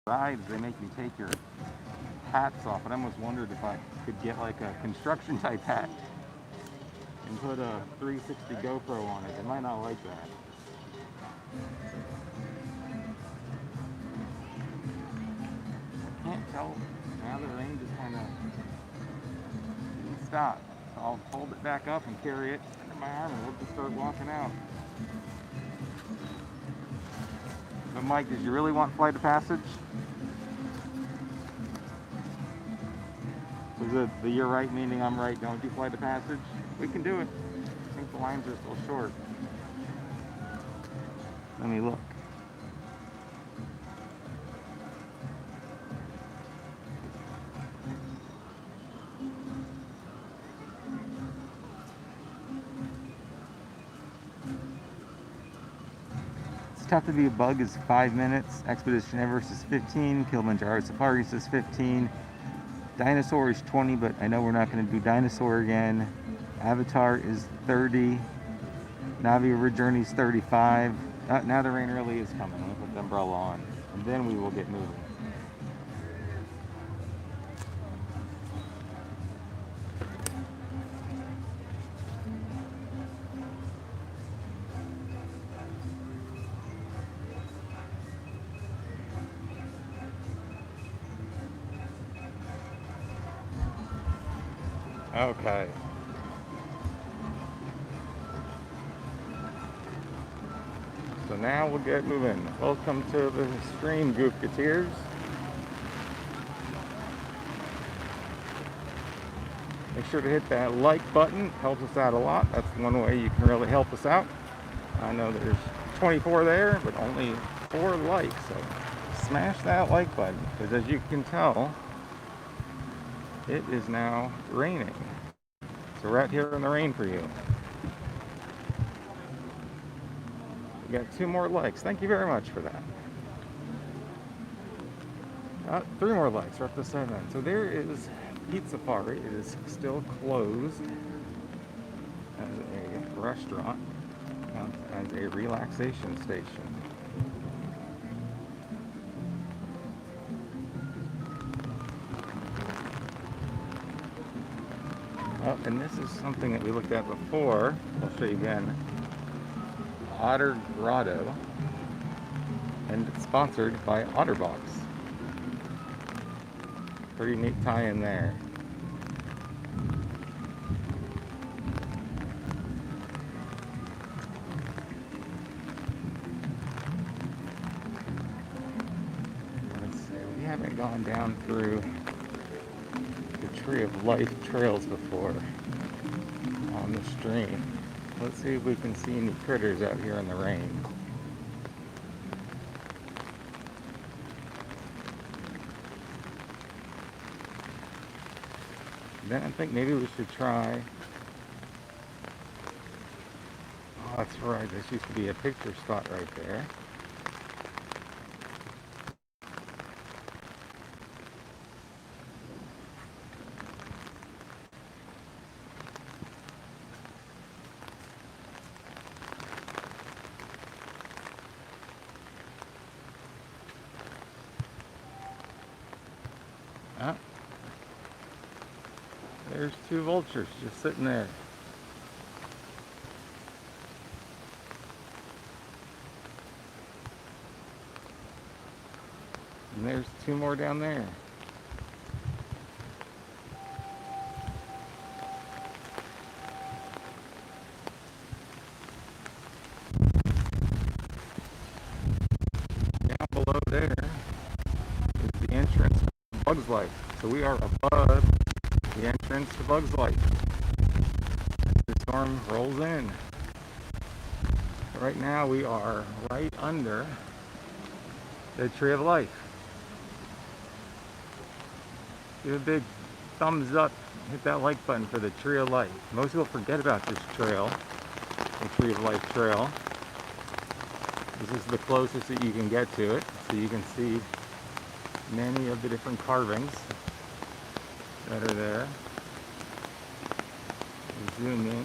rides, they make you take your hats off. And I almost wondered if I could get like a construction type hat and put a 360 GoPro on it. They might not like that. I can't tell. Now the rain just kind of stopped. So I'll hold it back up and carry it under my arm and we'll just start walking out. But Mike, did you really want flight of passage? Was it the you're right meaning I'm right, don't do flight of passage? We can do it. I think the lines are still short. Let me look. Tough to Be a Bug is 5 minutes. Expedition Everest is 15. Kilimanjaro Safari is 15. Dinosaur is 20, but I know we're not going to do Dinosaur again. Avatar is 30. Navi River Journey is 35. Now the rain really is coming. I'm going to put the umbrella on, and then we will get moving. Okay. So now we'll get moving. Welcome to the stream, Goofketeers. Make sure to hit that like button. It helps us out a lot. That's one way you can really help us out. I know there's 24 there, but only 4 likes. So smash that like button, because as you can tell, it is now raining. So we're out here in the rain for you. We got 2 more likes. Thank you very much for that. 3 more likes. We're up to 7. So there is Pizza Safari. It is still closed as a restaurant, as a relaxation station. And this is something that we looked at before. I'll show you again. Otter Grotto, and it's sponsored by OtterBox. Pretty neat tie-in there. Let's see, we haven't gone down through the Tree of Life trails before on the stream. Let's see if we can see any critters out here in the rain. Then I think maybe we should try. Oh, that's right. This used to be a picture spot right there. There's 2 vultures just sitting there. And there's 2 more down there. Down below there is the entrance to Bug's Life. So we are above the entrance to Bug's Life. The storm rolls in. Right now we are right under the Tree of Life. Give a big thumbs up, hit that like button for the Tree of Life. Most people forget about this trail, the Tree of Life trail. This is the closest that you can get to it, so you can see many of the different carvings that are there. Zoom in.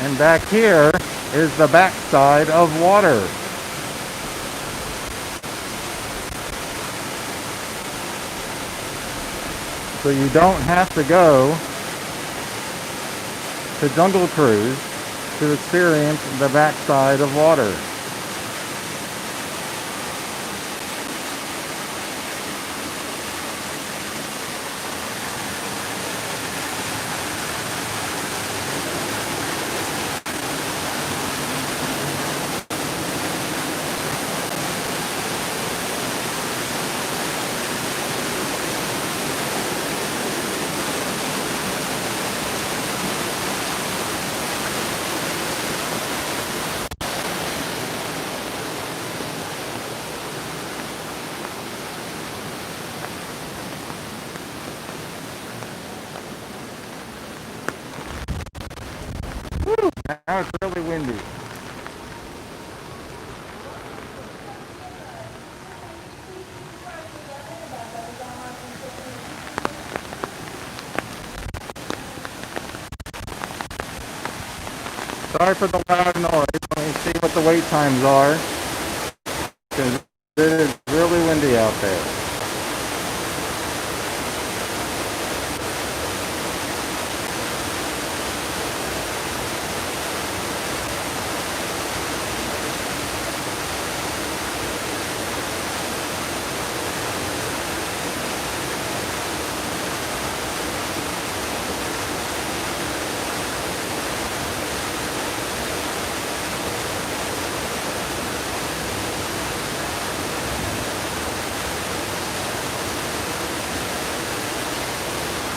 And back here is the backside of water. So you don't have to go to Jungle Cruise to experience the backside of water. Now it's really windy. Sorry for the loud noise. Let me see what the wait times are, because it is really windy out there.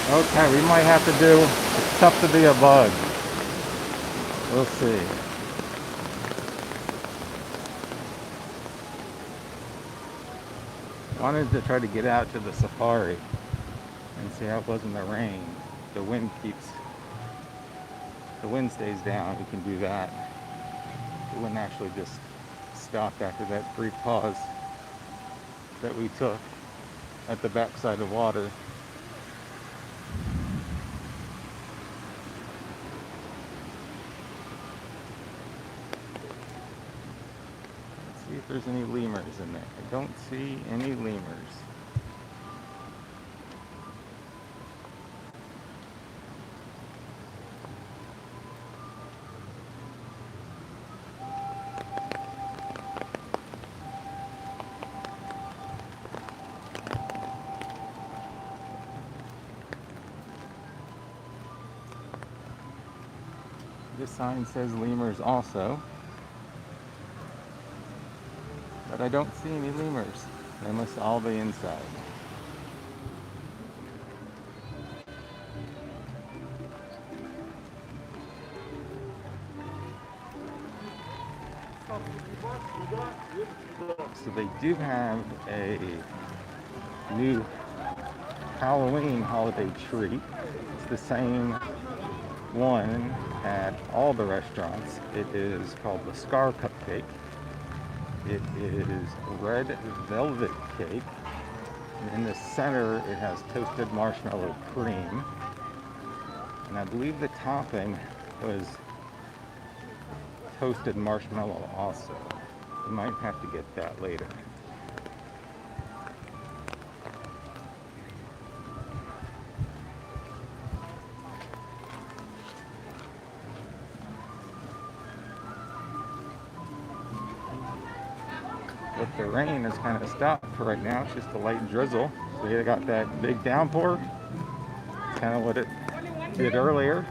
Okay, we might have to do It's Tough to Be a Bug. We'll see. Wanted to try to get out to the safari and see how it was in the rain. The wind stays down, we can do that. The wind actually just stopped after that brief pause that we took at the backside of water. Let's see if there's any lemurs in there. I don't see any lemurs. This sign says lemurs also, but I don't see any lemurs. They must all be inside. So they do have a new Halloween holiday treat. It's the same one at all the restaurants. It is called the Scar Cupcake. It is red velvet cake. And in the center, it has toasted marshmallow cream. And I believe the topping was toasted marshmallow also. You might have to get that later. But the rain has kind of stopped for right now. It's just a light drizzle. So you got that big downpour. Kind of what it did earlier.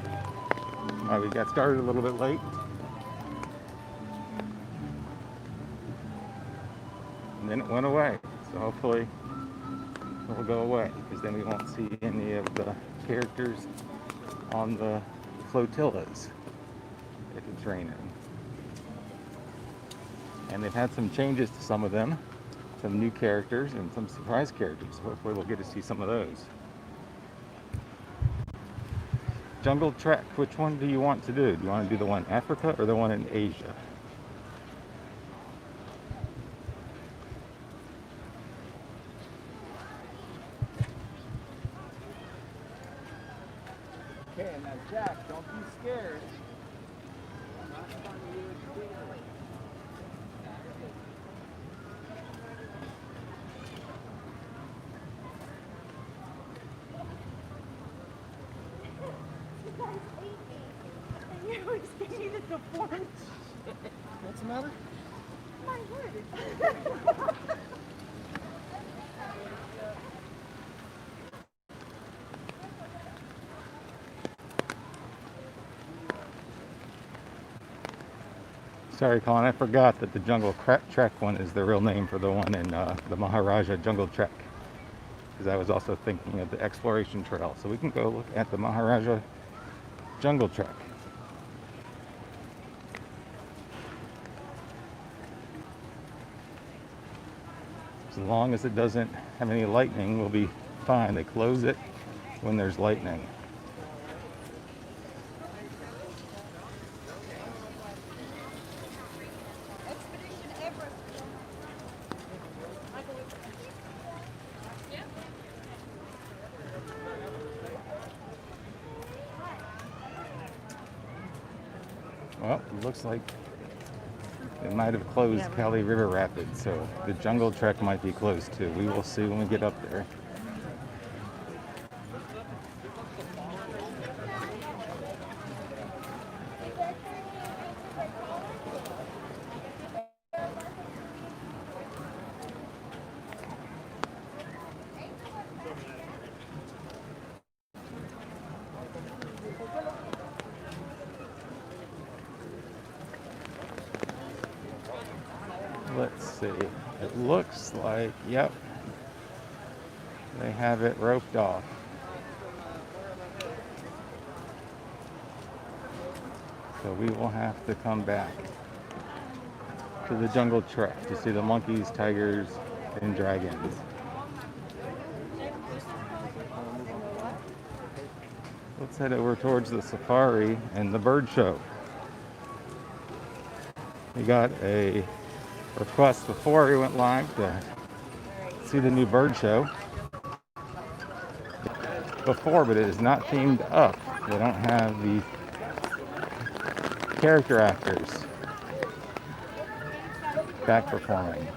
We got started a little bit late. And then it went away. So hopefully it will go away, because then we won't see any of the characters on the flotillas if it's raining. And they've had some changes to some of them, some new characters and some surprise characters. Hopefully we'll get to see some of those. Jungle Trek, which one do you want to do? Do you want to do the one in Africa or the one in Asia? Okay, now Jack, don't be scared. What's the matter? My word. Sorry, Colin, I forgot that the Jungle Trek one is the real name for the one in the Maharaja Jungle Trek. Because I was also thinking of the Exploration Trail. So we can go look at the Maharaja Jungle Trek. As long as it doesn't have any lightning, we'll be fine. They close it when there's lightning. Well, it looks like it might have closed Cali River Rapids, so the Jungle Trek might be closed too. We will see when we get up there. Let's see. It looks like, yep, they have it roped off. So we will have to come back to the Jungle Trek to see the monkeys, tigers, and dragons. Let's head over towards the safari and the bird show. We got a request before we went live to see the new bird show before, but it is not themed up. They don't have the character actors back performing.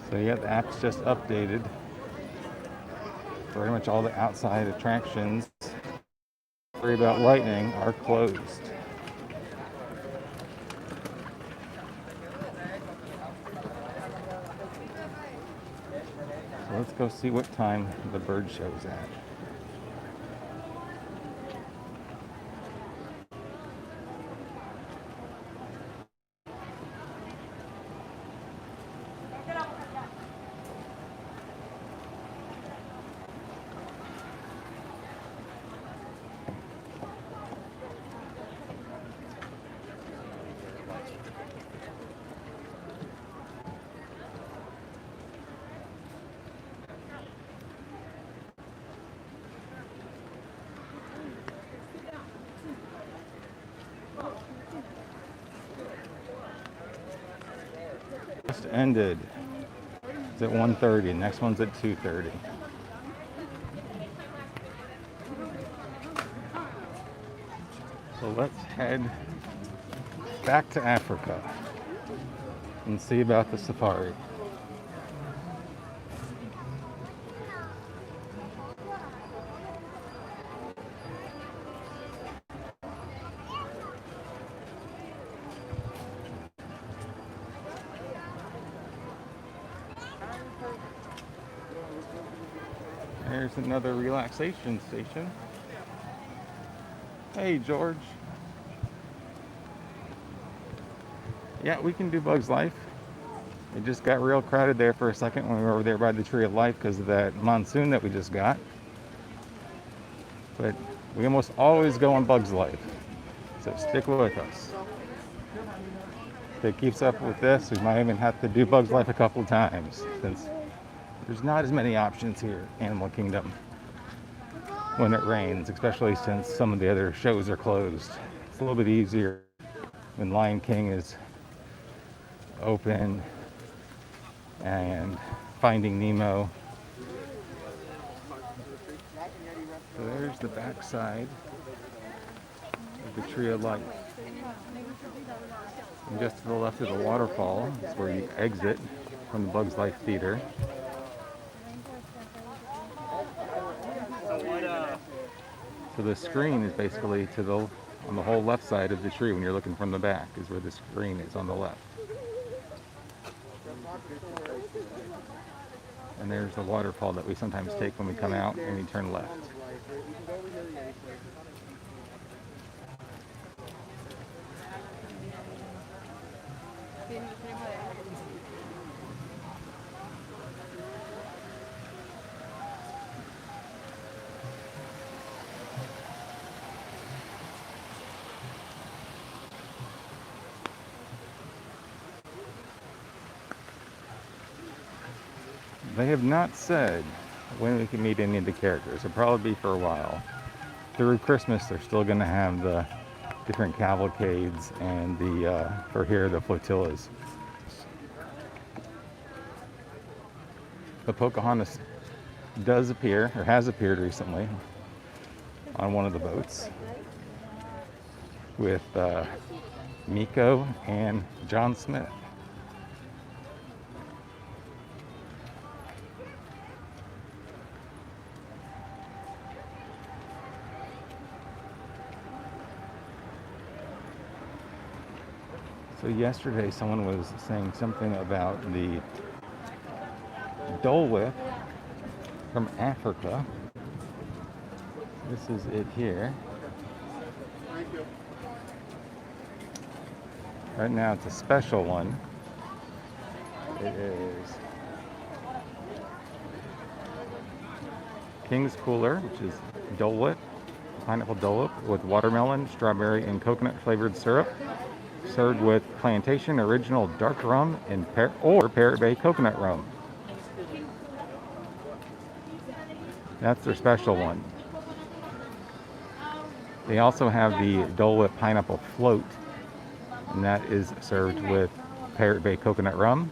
So yeah, the app's just updated. Pretty much all the outside attractions, worry about lightning, are closed. So let's go see what time the bird show's at. Just ended. It's at 1:30. Next one's at 2:30. So let's head back to Africa and see about the safari. There's another relaxation station. Hey, George. Yeah, we can do Bugs Life. It just got real crowded there for a second when we were over there by the Tree of Life because of that monsoon that we just got. But we almost always go on Bugs Life. So stick with us. If it keeps up with this, we might even have to do Bugs Life a couple times since there's not as many options here in Animal Kingdom when it rains, especially since some of the other shows are closed. It's a little bit easier when Lion King is open and Finding Nemo. So there's the back side of the Tree of Life. And just to the left of the waterfall is where you exit from the Bugs Life Theater. So the screen is basically on the whole left side of the tree when you're looking from the back is where the screen is on the left. And there's the waterfall that we sometimes take when we come out and we turn left. They have not said when we can meet any of the characters. It'll probably be for a while. Through Christmas, they're still going to have the different cavalcades and the flotillas. The Pocahontas does appear, or has appeared recently, on one of the boats with Miko and John Smith. So yesterday someone was saying something about the Dole Whip from Africa. This is it here. Right now it's a special one. It is King's Cooler, which is Dole Whip, pineapple Dole Whip with watermelon, strawberry, and coconut flavored syrup. Served with plantation original dark rum and Parrot Bay coconut rum. That's their special one. They also have the Dole Whip pineapple float, and that is served with Parrot Bay coconut rum.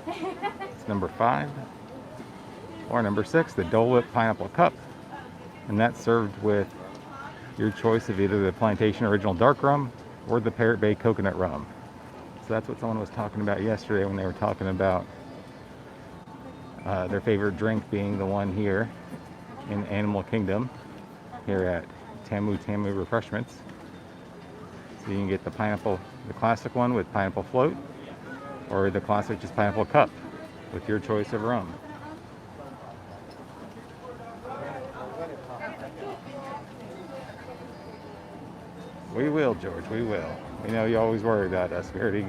It's number 5. Or number 6, the Dole Whip pineapple cup, and that's served with your choice of either the plantation original dark rum or the Parrot Bay coconut rum. So that's what someone was talking about yesterday when they were talking about their favorite drink being the one here in Animal Kingdom, here at Tamu Refreshments. So you can get the classic one with pineapple float, or the classic just pineapple cup with your choice of rum. We will, George, we will. We know you always worry about us. We already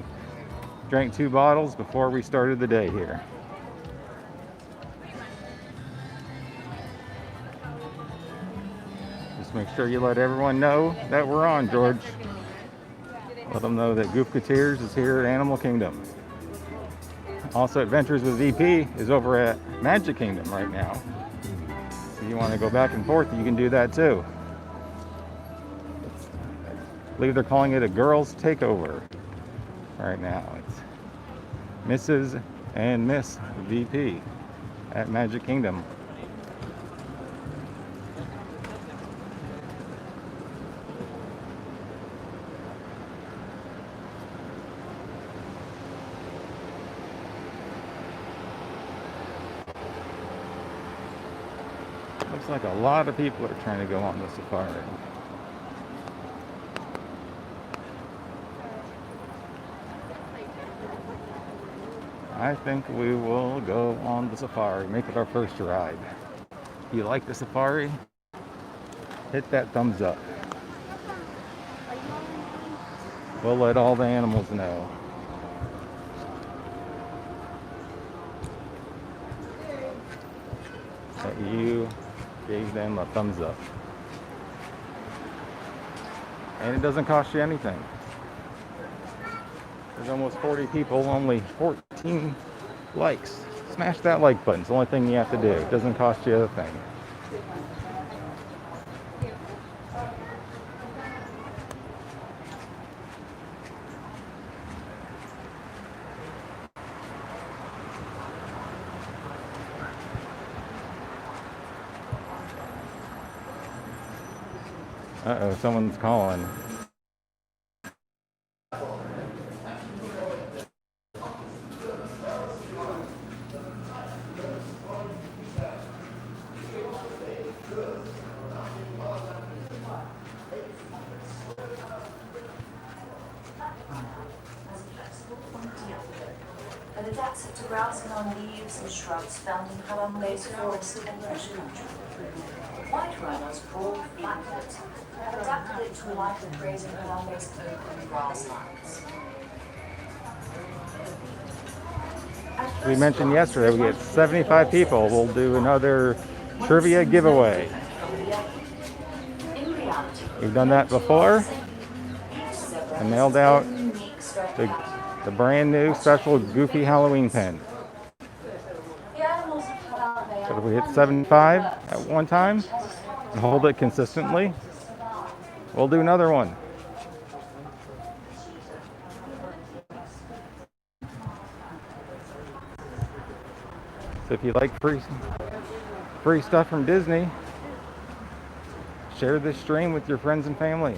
drank 2 bottles before we started the day here. Just make sure you let everyone know that we're on, George. Let them know that Goofcateers is here at Animal Kingdom. Also, Adventures with VP is over at Magic Kingdom right now. So you want to go back and forth, you can do that too. I believe they're calling it a girls' takeover right now. It's Mrs. and Miss VP at Magic Kingdom. Looks like a lot of people are trying to go on the safari. I think we will go on the safari, make it our first ride. If you like the safari, hit that thumbs up. We'll let all the animals know. That you gave them a thumbs up. And it doesn't cost you anything. There's almost 40 people, only 14 likes. Smash that like button. It's the only thing you have to do. It doesn't cost you a thing. Uh-oh, someone's calling. And adapted to browsing on leaves and shrubs found in Harambe's forest and fresh country. White rhinos, broad, flat-footed, have adapted it to life and grazing Harambe's open grasslands. We mentioned yesterday we get 75 people. We'll do another trivia giveaway. We've done that before. I mailed out the brand new special Goofy Halloween pin. So if we hit 75 at one time and hold it consistently, we'll do another one. So if you like free stuff from Disney, share this stream with your friends and family.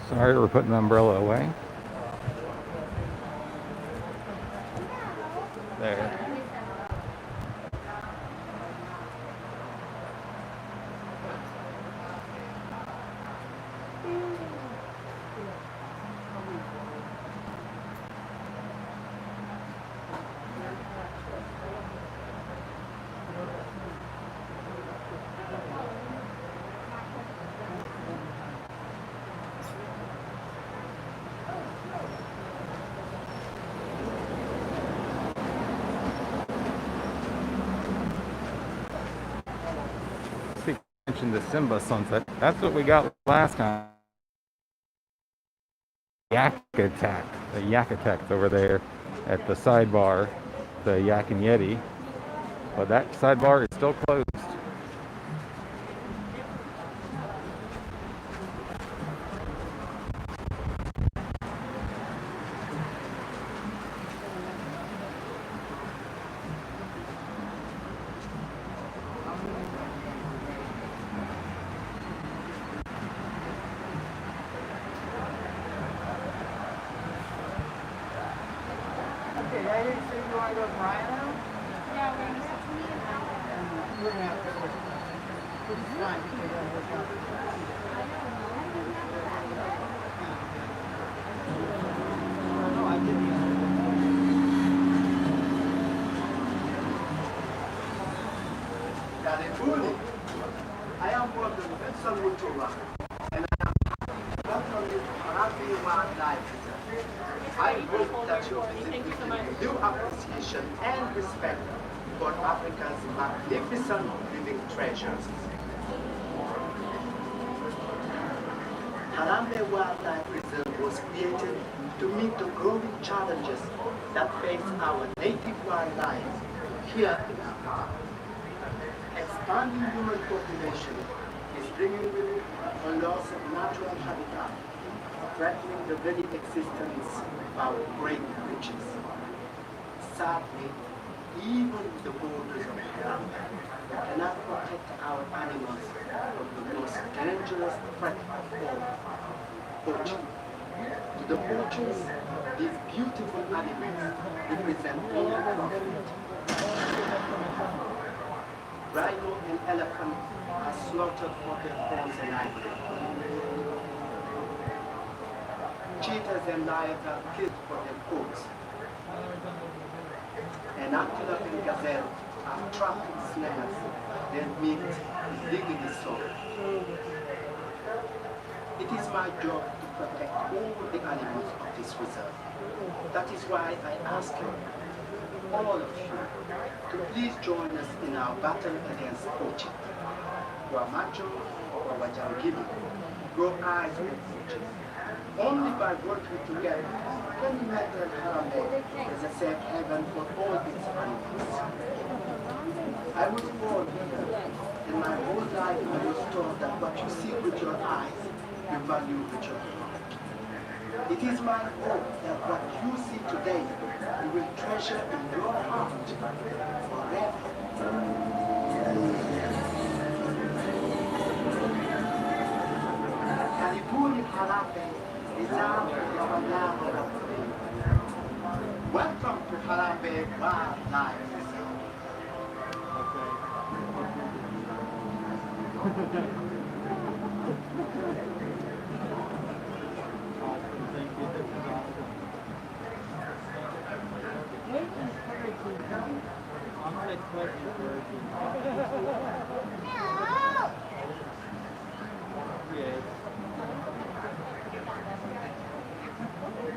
Sorry, we're putting the umbrella away. There. Mentioned the Simba sunset. That's what we got last time. Yak attack. The yak attack over there at the sidebar, the Yak and Yeti. But that sidebar is still closed. I am Walt, and I am welcome to Harambe Wildlife Reserve. I hope that you visit with new appreciation and respect for Africa's magnificent living treasures. Harambe Wildlife Reserve was created to meet the growing challenges that face our native wildlife here in Africa. Expanding human population is bringing with it a loss of natural habitat, threatening the very existence of our great riches. Sadly, even the borders of Harambe cannot protect our animals from the most dangerous threat of all, poaching. To the poachers, these beautiful animals represent only profit. rhino and elephant are slaughtered for their horns and ivory. Cheetahs and lions are killed for their coats. And antelope and gazelle are trapped in snares. Their meat is legally sold. It is my job to protect all the animals of this reserve. That is why I ask you, all of you, to please join us in our battle against poaching. Wamacho or Wajangili, grow eyes with poaching. Only by working together can we make Harambe as a safe haven for all its animals. I was born here, and my whole life I was taught that what you see with your eyes, you value with your heart. It is my hope that what you see today, you will treasure in your heart forever. Karibuni Harambe, welcome to Harambe Wildlife Reserve.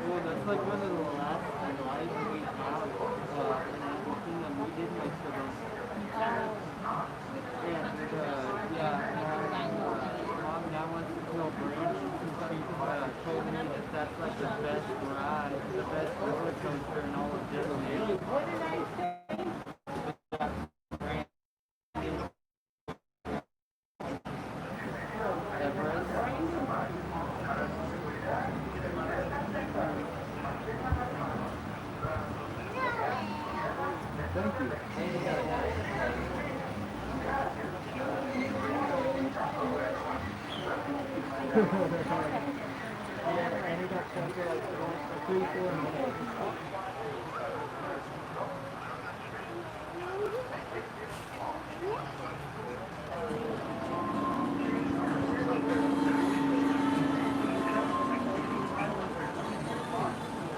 Well, that's like one of the last lives we have in everything that we did like for this. Mom now wants to kill branches and she told me that that's like the best ride, the best roller coaster in all of Disney. What did I say? Thank you. And we got stuck for like 3-4 minutes.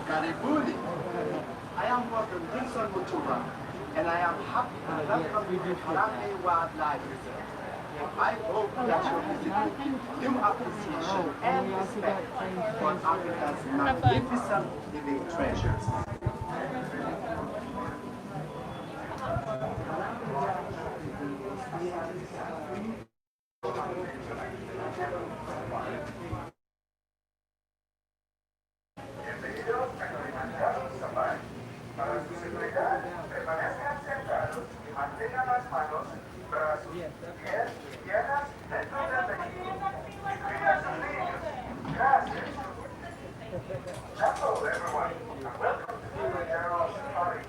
Karibuni. I am Dr. Wilson Mutuba, and I am happy to welcome you to Harambe Wildlife Reserve. I hope that your visit will give new appreciation and respect for Africa's magnificent living treasures. Bienvenidos a Kilimanjaro Safari. Para su seguridad, permanezcan sentados y mantengan las manos, brazos, pies y piernas dentro del vehículo. Y cuiden a sus niños. Gracias. Hello, everyone, and welcome to Kilimanjaro Safari.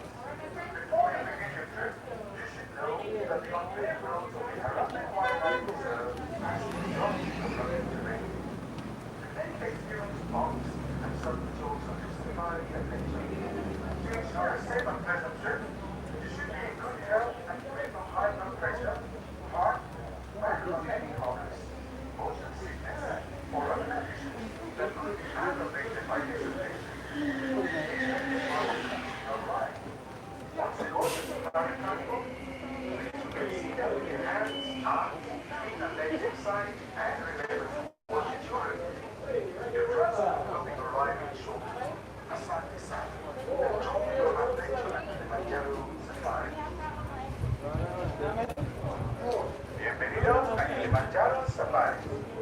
Before you begin your trip, you should know that the unpaved roads of the Harambe Wildlife Reserve are strong rugged terrain. To make experience bumps and certain jokes on this safari adventure. To ensure a safe and pleasant trip, you should be in good health and free from high blood pressure, heart, or any illness, motion sickness, or other conditions that could be aggravated by hesitation. Alright. Once you go to the safari carnival, please get seated with your hands, arms, feet and legs inside, and remember to watch your children. Your transport will be arriving shortly. Asante sana. Enjoy your adventure at Kilimanjaro Safari. Bienvenidos a Kilimanjaro Safari.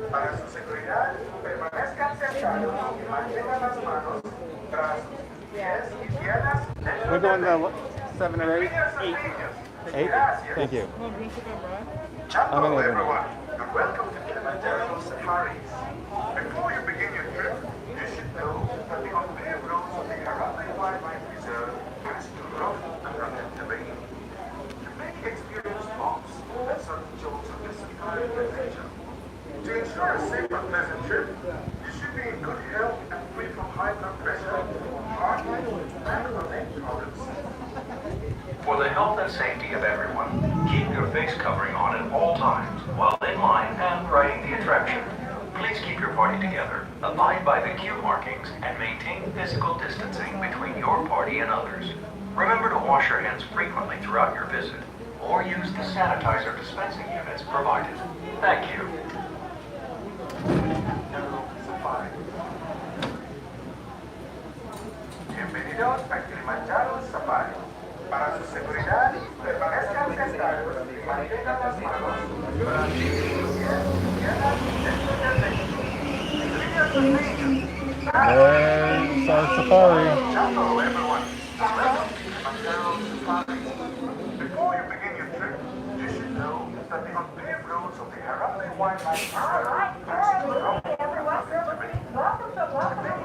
Para su seguridad, permanezcan sentados y mantengan las manos, brazos, pies y piernas dentro We're del going vehículo. to 7 or 8? Cuiden a sus niños. 8? Gracias. Thank you. Hello, I'm in everyone, and welcome to Kilimanjaro Safari. Before you begin your trip, you should know that the unpaved roads of the Harambe Wildlife Reserve pass through rough and rugged terrain. To make experience bumps and certain jolts of this safari adventure. To ensure a safe and pleasant trip, you should be in good health and free from high blood pressure, heart, and connect problems. For the health and safety of everyone, keep your face covering on at all times while in line and riding the attraction. Please keep your party together, abide by the queue markings, and maintain physical distancing between your party and others. Remember to wash your hands frequently throughout your visit, or use the sanitizer dispensing units provided. Thank you. Safari. Bienvenidos a Kilimanjaro Safari. Para su seguridad, permanezcan sentados y mantengan las manos, brazos y piernas dentro del vehículo. There's our safari. Hello everyone. Welcome to Kilimanjaro Safari. Before you begin your trip, you should know that the unpaved roads of the Harambe Wildlife Reserve pass through Everyone, welcome many to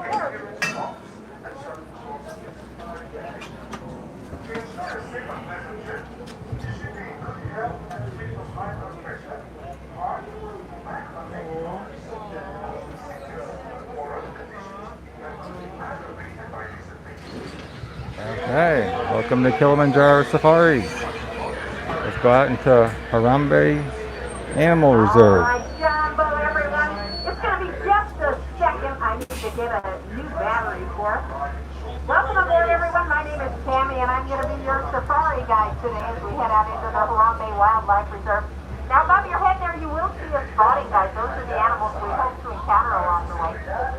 experienced walks and certain sources of recreation. To ensure a safe and pleasant trip, you should be in good health and free from high blood pressure, heart, microphone, sickness, or other conditions that could be aggravated by these events. Okay, welcome to Kilimanjaro Safari. Let's go out into Harambe Animal Reserve. Alright, Jumbo, everyone. It's going to be just a second. I need to get a new battery for us. Welcome aboard, everyone. My name is Tammy, and I'm going to be your safari guide today as we head out into the Harambe Wildlife Reserve. Now, above your head there, you will see a spotting guide. Those are the animals we hope to encounter along the way.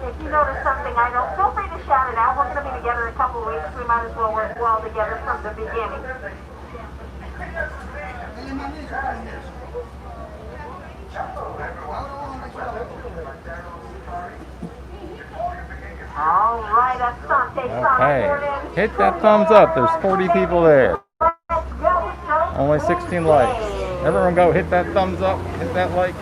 If you notice something I know, feel free to shout it out. We're going to be together in a couple of weeks. We might as well work well together from the beginning. All right, Asante, Okay, hit that thumbs up. There's 40 people there. Only 16 likes. Everyone go hit that thumbs up, hit that like.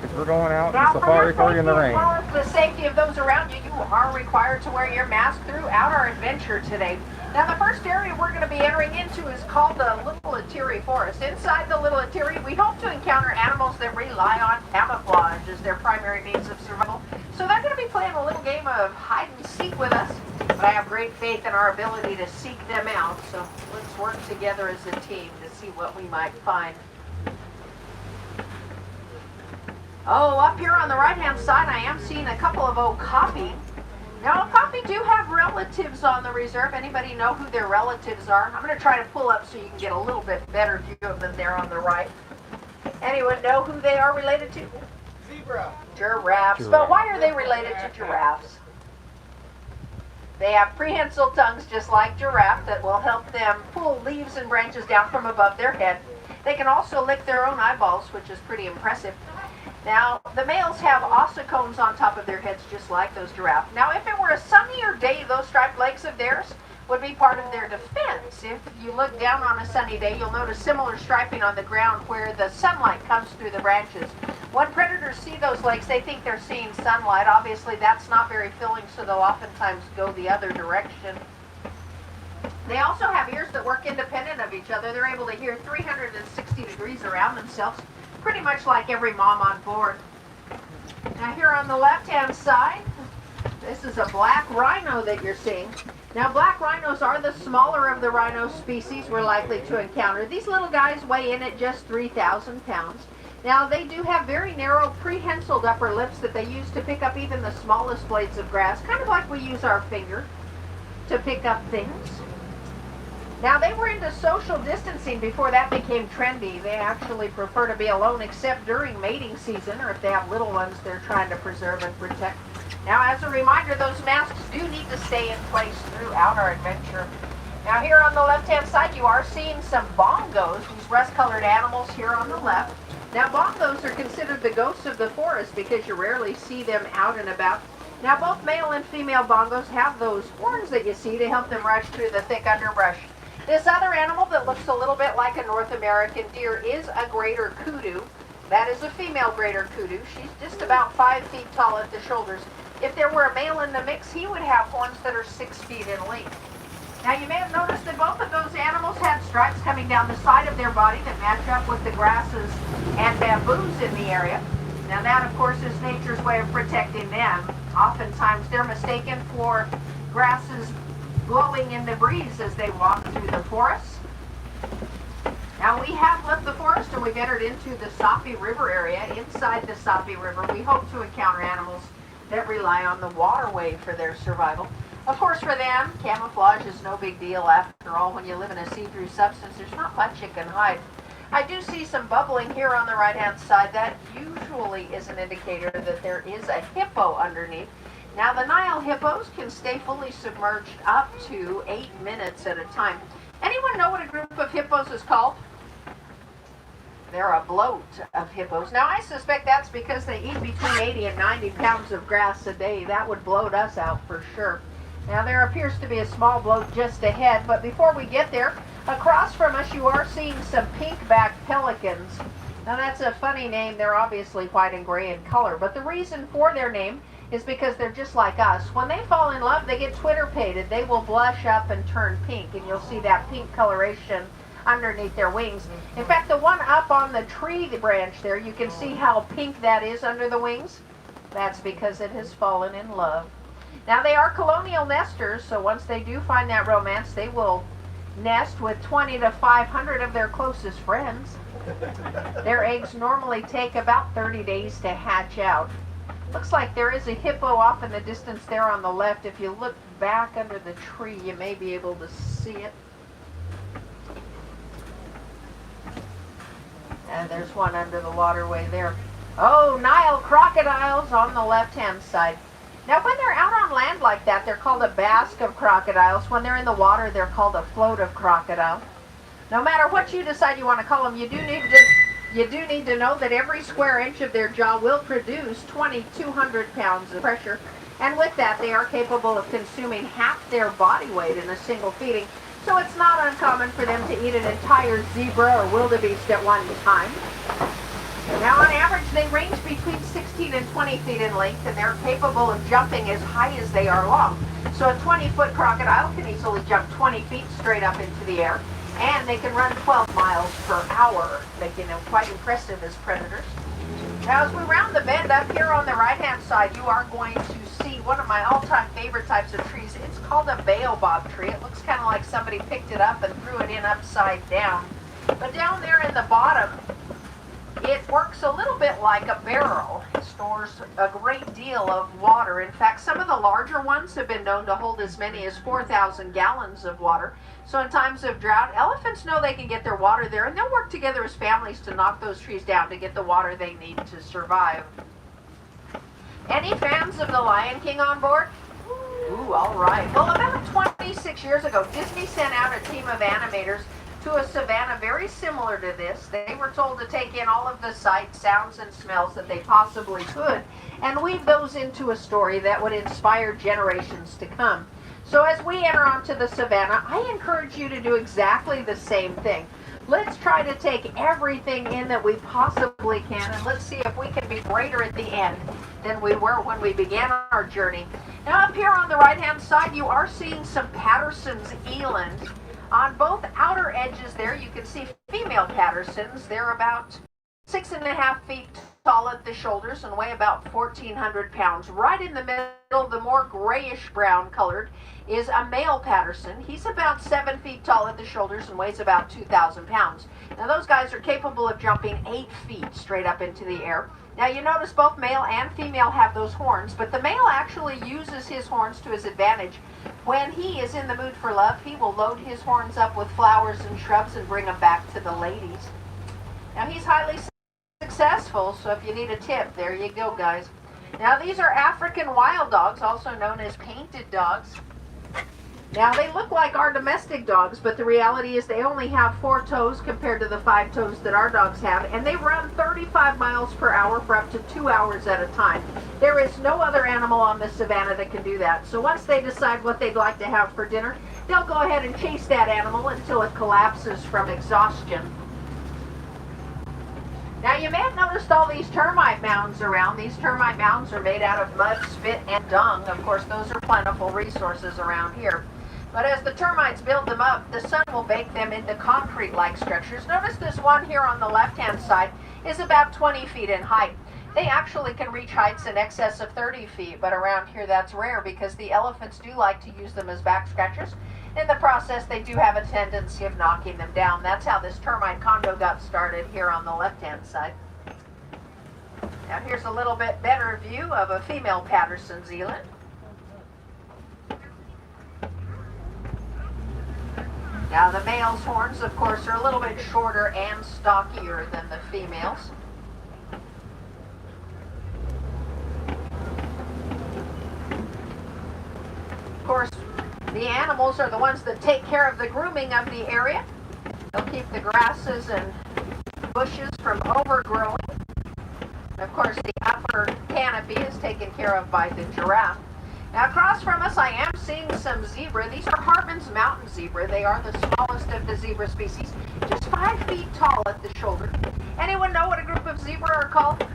If we're going out in safari party in the rain. The safety of those around you, you are required to wear your mask throughout our adventure today. Now, the first area we're going to be entering into is called the Little Atiri Forest. Inside the Little Atiri, we hope to encounter animals that rely on camouflage as their primary means of survival. So they're going to be playing a little game of hide and seek with us. But I have great faith in our ability to seek them out. So let's work together as a team to see what we might find. Oh, up here on the right-hand side, I am seeing a couple of okapi. Now, okapi do have relatives on the reserve. Anybody know who their relatives are? I'm going to try to pull up so you can get a little bit better view of them there on the right. Anyone know who they are related to? Zebra. Giraffes. But why are they related to giraffes? They have prehensile tongues just like giraffe that will help them pull leaves and branches down from above their head. They can also lick their own eyeballs, which is pretty impressive. Now, the males have ossicones on top of their heads just like those giraffes. Now, if it were a sunnier day, those striped legs of theirs would be part of their defense. If you look down on a sunny day, you'll notice similar striping on the ground where the sunlight comes through the branches. When predators see those legs, they think they're seeing sunlight. Obviously, that's not very filling, so they'll oftentimes go the other direction. They also have ears that work independent of each other. They're able to hear 360 degrees around themselves, pretty much like every mom on board. Now here on the left-hand side, this is a black rhino that you're seeing. Now black rhinos are the smaller of the rhino species we're likely to encounter. These little guys weigh in at just 3,000 pounds. Now they do have very narrow prehensiled upper lips that they use to pick up even the smallest blades of grass, kind of like we use our finger to pick up things. Now, they were into social distancing before that became trendy. They actually prefer to be alone except during mating season or if they have little ones they're trying to preserve and protect. Now, as a reminder, those masks do need to stay in place throughout our adventure. Now, here on the left-hand side, you are seeing some bongos, these rust-colored animals here on the left. Now, bongos are considered the ghosts of the forest because you rarely see them out and about. Now, both male and female bongos have those horns that you see to help them rush through the thick underbrush. This other animal that looks a little bit like a North American deer is a greater kudu. That is a female greater kudu. She's just about 5 feet tall at the shoulders. If there were a male in the mix, he would have horns that are 6 feet in length. Now you may have noticed that both of those animals had stripes coming down the side of their body that match up with the grasses and bamboos in the area. Now that, of course, is nature's way of protecting them. Oftentimes they're mistaken for grasses blowing in the breeze as they walk through the forest. Now we have left the forest and we've entered into the Sapi River area. Inside the Sapi River, we hope to encounter animals that rely on the waterway for their survival. Of course, for them, camouflage is no big deal. After all, when you live in a see-through substance, there's not much you can hide. I do see some bubbling here on the right-hand side. That usually is an indicator that there is a hippo underneath. Now, the Nile hippos can stay fully submerged up to 8 minutes at a time. Anyone know what a group of hippos is called? They're a bloat of hippos. Now, I suspect that's because they eat between 80 and 90 pounds of grass a day. That would bloat us out for sure. Now, there appears to be a small bloat just ahead, but before we get there, across from us, you are seeing some pink-backed pelicans. Now, that's a funny name. They're obviously white and gray in color, but the reason for their name is because they're just like us. When they fall in love, they get twitter-pated. They will blush up and turn pink, and you'll see that pink coloration underneath their wings. In fact, the one up on the tree branch there, you can see how pink that is under the wings. That's because it has fallen in love. Now, they are colonial nesters, so once they do find that romance, they will nest with 20 to 500 of their closest friends. Their eggs normally take about 30 days to hatch out. Looks like there is a hippo off in the distance there on the left. If you look back under the tree, you may be able to see it. And there's one under the waterway there. Oh, Nile crocodiles on the left-hand side. Now, when they're out on land like that, they're called a basque of crocodiles. When they're in the water, they're called a float of crocodile. No matter what you decide you want to call them, you do need to know that every square inch of their jaw will produce 2,200 pounds of pressure. And with that, they are capable of consuming half their body weight in a single feeding. So it's not uncommon for them to eat an entire zebra or wildebeest at one time. Now, on average, they range between 16 and 20 feet in length, and they're capable of jumping as high as they are long. So a 20-foot crocodile can easily jump 20 feet straight up into the air, and they can run 12 miles per hour, making them quite impressive as predators. Now, as we round the bend up here on the right-hand side, you are going to see one of my all-time favorite types of trees. It's called a baobab tree. It looks kind of like somebody picked it up and threw it in upside down. But down there in the bottom, it works a little bit like a barrel. It stores a great deal of water. In fact, some of the larger ones have been known to hold as many as 4,000 gallons of water. So in times of drought, elephants know they can get their water there, and they'll work together as families to knock those trees down to get the water they need to survive. Any fans of The Lion King on board? Ooh, all right. Well, about 26 years ago, Disney sent out a team of animators to a savannah very similar to this. They were told to take in all of the sights, sounds, and smells that they possibly could and weave those into a story that would inspire generations to come. So as we enter onto the savannah, I encourage you to do exactly the same thing. Let's try to take everything in that we possibly can, and let's see if we can be greater at the end than we were when we began our journey. Now, up here on the right-hand side, you are seeing some Patterson's eland. On both outer edges there, you can see female Pattersons. They're about 6.5 feet tall at the shoulders and weigh about 1,400 pounds. Right in the middle, the more grayish-brown colored, is a male Patterson. He's about 7 feet tall at the shoulders and weighs about 2,000 pounds. Now, those guys are capable of jumping 8 feet straight up into the air. Now, you notice both male and female have those horns, but the male actually uses his horns to his advantage. When he is in the mood for love, he will load his horns up with flowers and shrubs and bring them back to the ladies. Now, he's highly successful, so if you need a tip, there you go, guys. Now, these are African wild dogs, also known as painted dogs. Now, they look like our domestic dogs, but the reality is they only have 4 toes compared to the 5 toes that our dogs have, and they run 35 miles per hour for up to 2 hours at a time. There is no other animal on the savannah that can do that. So once they decide what they'd like to have for dinner, they'll go ahead and chase that animal until it collapses from exhaustion. Now, you may have noticed all these termite mounds around. These termite mounds are made out of mud, spit, and dung. Of course, those are plentiful resources around here. But as the termites build them up, the sun will bake them into concrete-like structures. Notice this one here on the left-hand side is about 20 feet in height. They actually can reach heights in excess of 30 feet, but around here that's rare because the elephants do like to use them as back scratchers. In the process, they do have a tendency of knocking them down. That's how this termite condo got started here on the left-hand side. Now here's a little bit better view of a female Patterson Zealand. Now the male's horns, of course, are a little bit shorter and stockier than the females. Of course, the animals are the ones that take care of the grooming of the area. They'll keep the grasses and bushes from overgrowing. Of course, the upper canopy is taken care of by the giraffe. Now, across from us, I am seeing some zebra. These are Hartman's mountain zebra. They are the smallest of the zebra species, just 5 feet tall at the shoulder. Anyone know what a group of zebra are called?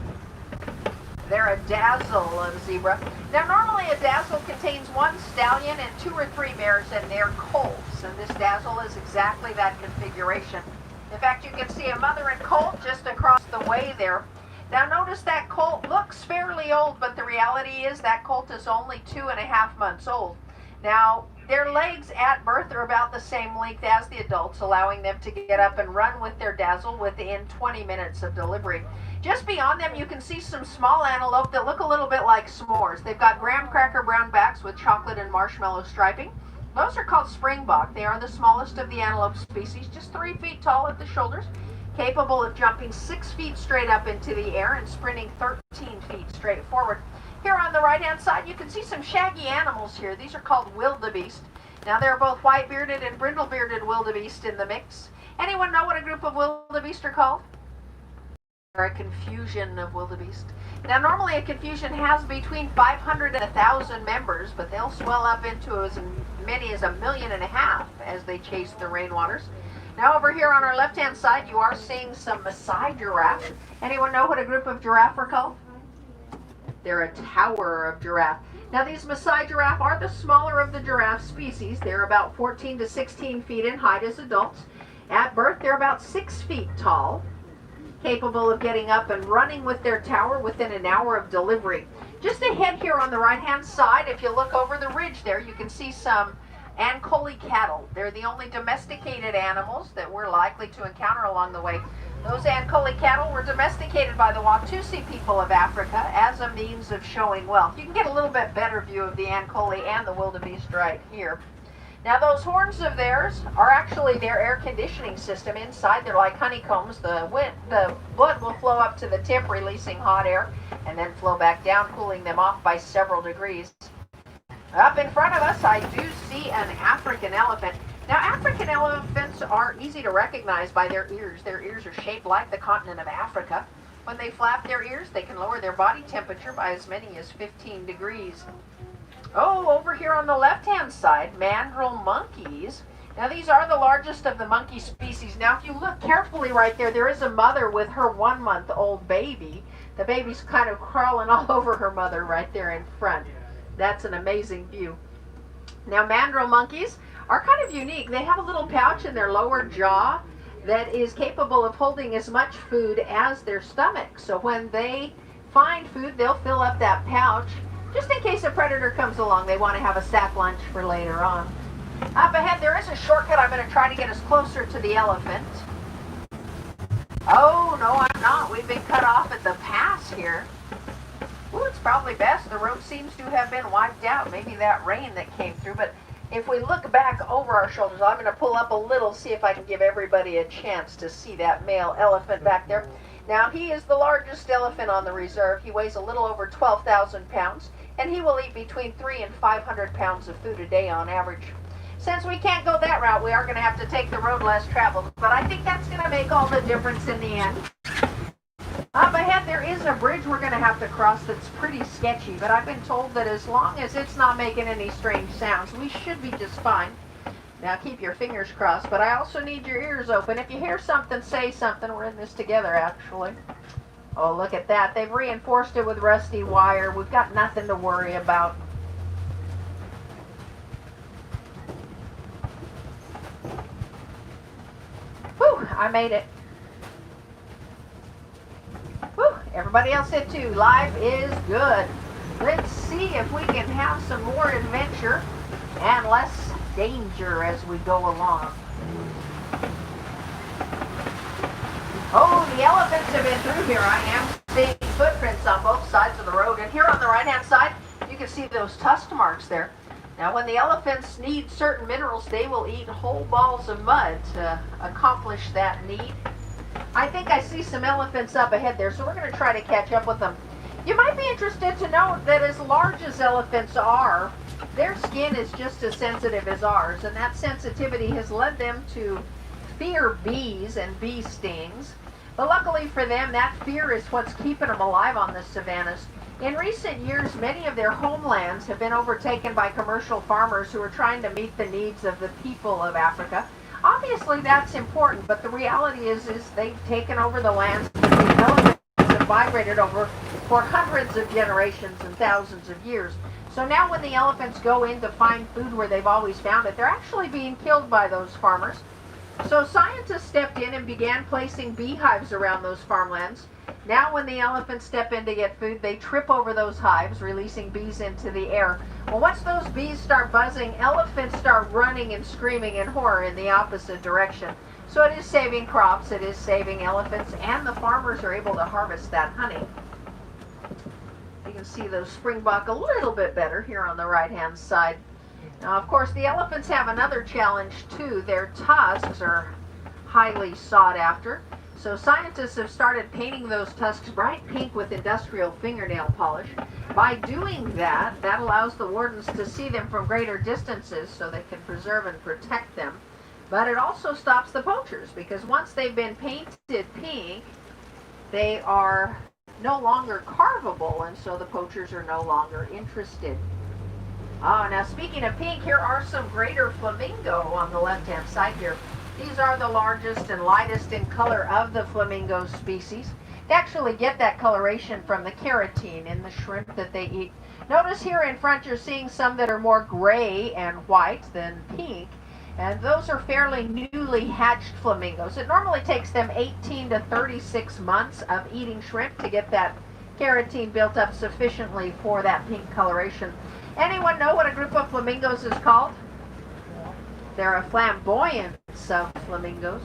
They're a dazzle of zebra. Now, normally a dazzle contains 1 stallion and 2 or 3 mares, and they're colts. And this dazzle is exactly that configuration. In fact, you can see a mother and colt just across the way there. Now notice that colt looks fairly old, but the reality is that colt is only 2.5 months old. Now, their legs at birth are about the same length as the adults, allowing them to get up and run with their dazzle within 20 minutes of delivery. Just beyond them, you can see some small antelope that look a little bit like s'mores. They've got graham cracker brown backs with chocolate and marshmallow striping. Those are called springbok. They are the smallest of the antelope species, just 3 feet tall at the shoulders, capable of jumping 6 feet straight up into the air and sprinting 13 feet straight forward. Here on the right-hand side, you can see some shaggy animals here. These are called wildebeest. Now, there are both white-bearded and brindle-bearded wildebeest in the mix. Anyone know what a group of wildebeest are called? Or a confusion of wildebeest. Now, normally a confusion has between 500 and 1,000 members, but they'll swell up into as many as 1.5 million as they chase the rainwaters. Now over here on our left-hand side, you are seeing some Maasai giraffe. Anyone know what a group of giraffe are called? They're a tower of giraffe. Now these Maasai giraffe are the smaller of the giraffe species. They're about 14 to 16 feet in height as adults. At birth, they're about 6 feet tall, capable of getting up and running with their tower within an hour of delivery. Just ahead here on the right-hand side, if you look over the ridge there, you can see some Ankole cattle. They're the only domesticated animals that we're likely to encounter along the way. Those Ankole cattle were domesticated by the Watusi people of Africa as a means of showing wealth. You can get a little bit better view of the Ankole and the wildebeest right here. Now those horns of theirs are actually their air conditioning system inside. They're like honeycombs. The blood will flow up to the tip, releasing hot air, and then flow back down, cooling them off by several degrees. Up in front of us, I do see an African elephant. Now, African elephants are easy to recognize by their ears. Their ears are shaped like the continent of Africa. When they flap their ears, they can lower their body temperature by as many as 15 degrees. Oh, over here on the left-hand side, mandrill monkeys. Now, these are the largest of the monkey species. Now, if you look carefully right there, there is a mother with her 1-month-old baby. The baby's kind of crawling all over her mother right there in front. That's an amazing view. Now, mandrill monkeys are kind of unique. They have a little pouch in their lower jaw that is capable of holding as much food as their stomach. So when they find food, they'll fill up that pouch just in case a predator comes along. They want to have a sack lunch for later on. Up ahead, there is a shortcut. I'm going to try to get us closer to the elephant. Oh, no, I'm not. We've been cut off at the pass here. Well, it's probably best. The road seems to have been wiped out. Maybe that rain that came through. But if we look back over our shoulders, I'm going to pull up a little, see if I can give everybody a chance to see that male elephant back there. Now, he is the largest elephant on the reserve. He weighs a little over 12,000 pounds, and he will eat between 300 and 500 pounds of food a day on average. Since we can't go that route, we are going to have to take the road less traveled. But I think that's going to make all the difference in the end. Up ahead, there is a bridge we're going to have to cross that's pretty sketchy, but I've been told that as long as it's not making any strange sounds, we should be just fine. Now, keep your fingers crossed, but I also need your ears open. If you hear something, say something. We're in this together, actually. Oh, look at that. They've reinforced it with rusty wire. We've got nothing to worry about. Whew, I made it. Whew, everybody else did too. Life is good. Let's see if we can have some more adventure and less danger as we go along. Oh, the elephants have been through here. I am seeing footprints on both sides of the road. And here on the right-hand side, you can see those tusk marks there. Now, when the elephants need certain minerals, they will eat whole balls of mud to accomplish that need. I think I see some elephants up ahead there, so we're going to try to catch up with them. You might be interested to know that as large as elephants are, their skin is just as sensitive as ours, and that sensitivity has led them to fear bees and bee stings. But luckily for them, that fear is what's keeping them alive on the savannas. In recent years, many of their homelands have been overtaken by commercial farmers who are trying to meet the needs of the people of Africa. Obviously, that's important, but the reality is they've taken over the lands that the elephants have migrated over for hundreds of generations and thousands of years. So now when the elephants go in to find food where they've always found it, they're actually being killed by those farmers. So scientists stepped in and began placing beehives around those farmlands. Now when the elephants step in to get food, they trip over those hives, releasing bees into the air. Well, once those bees start buzzing, elephants start running and screaming in horror in the opposite direction. So it is saving crops, it is saving elephants, and the farmers are able to harvest that honey. You can see those springbok a little bit better here on the right-hand side. Now, of course, the elephants have another challenge, too. Their tusks are highly sought after. So scientists have started painting those tusks bright pink with industrial fingernail polish. By doing that, that allows the wardens to see them from greater distances so they can preserve and protect them. But it also stops the poachers, because once they've been painted pink, they are no longer carvable, and so the poachers are no longer interested. Now speaking of pink, here are some greater flamingo on the left-hand side here. These are the largest and lightest in color of the flamingo species. They actually get that coloration from the keratin in the shrimp that they eat. Notice here in front you're seeing some that are more gray and white than pink, and those are fairly newly hatched flamingos. It normally takes them 18 to 36 months of eating shrimp to get that keratin built up sufficiently for that pink coloration. Anyone know what a group of flamingos is called? They're a flamboyance of flamingos.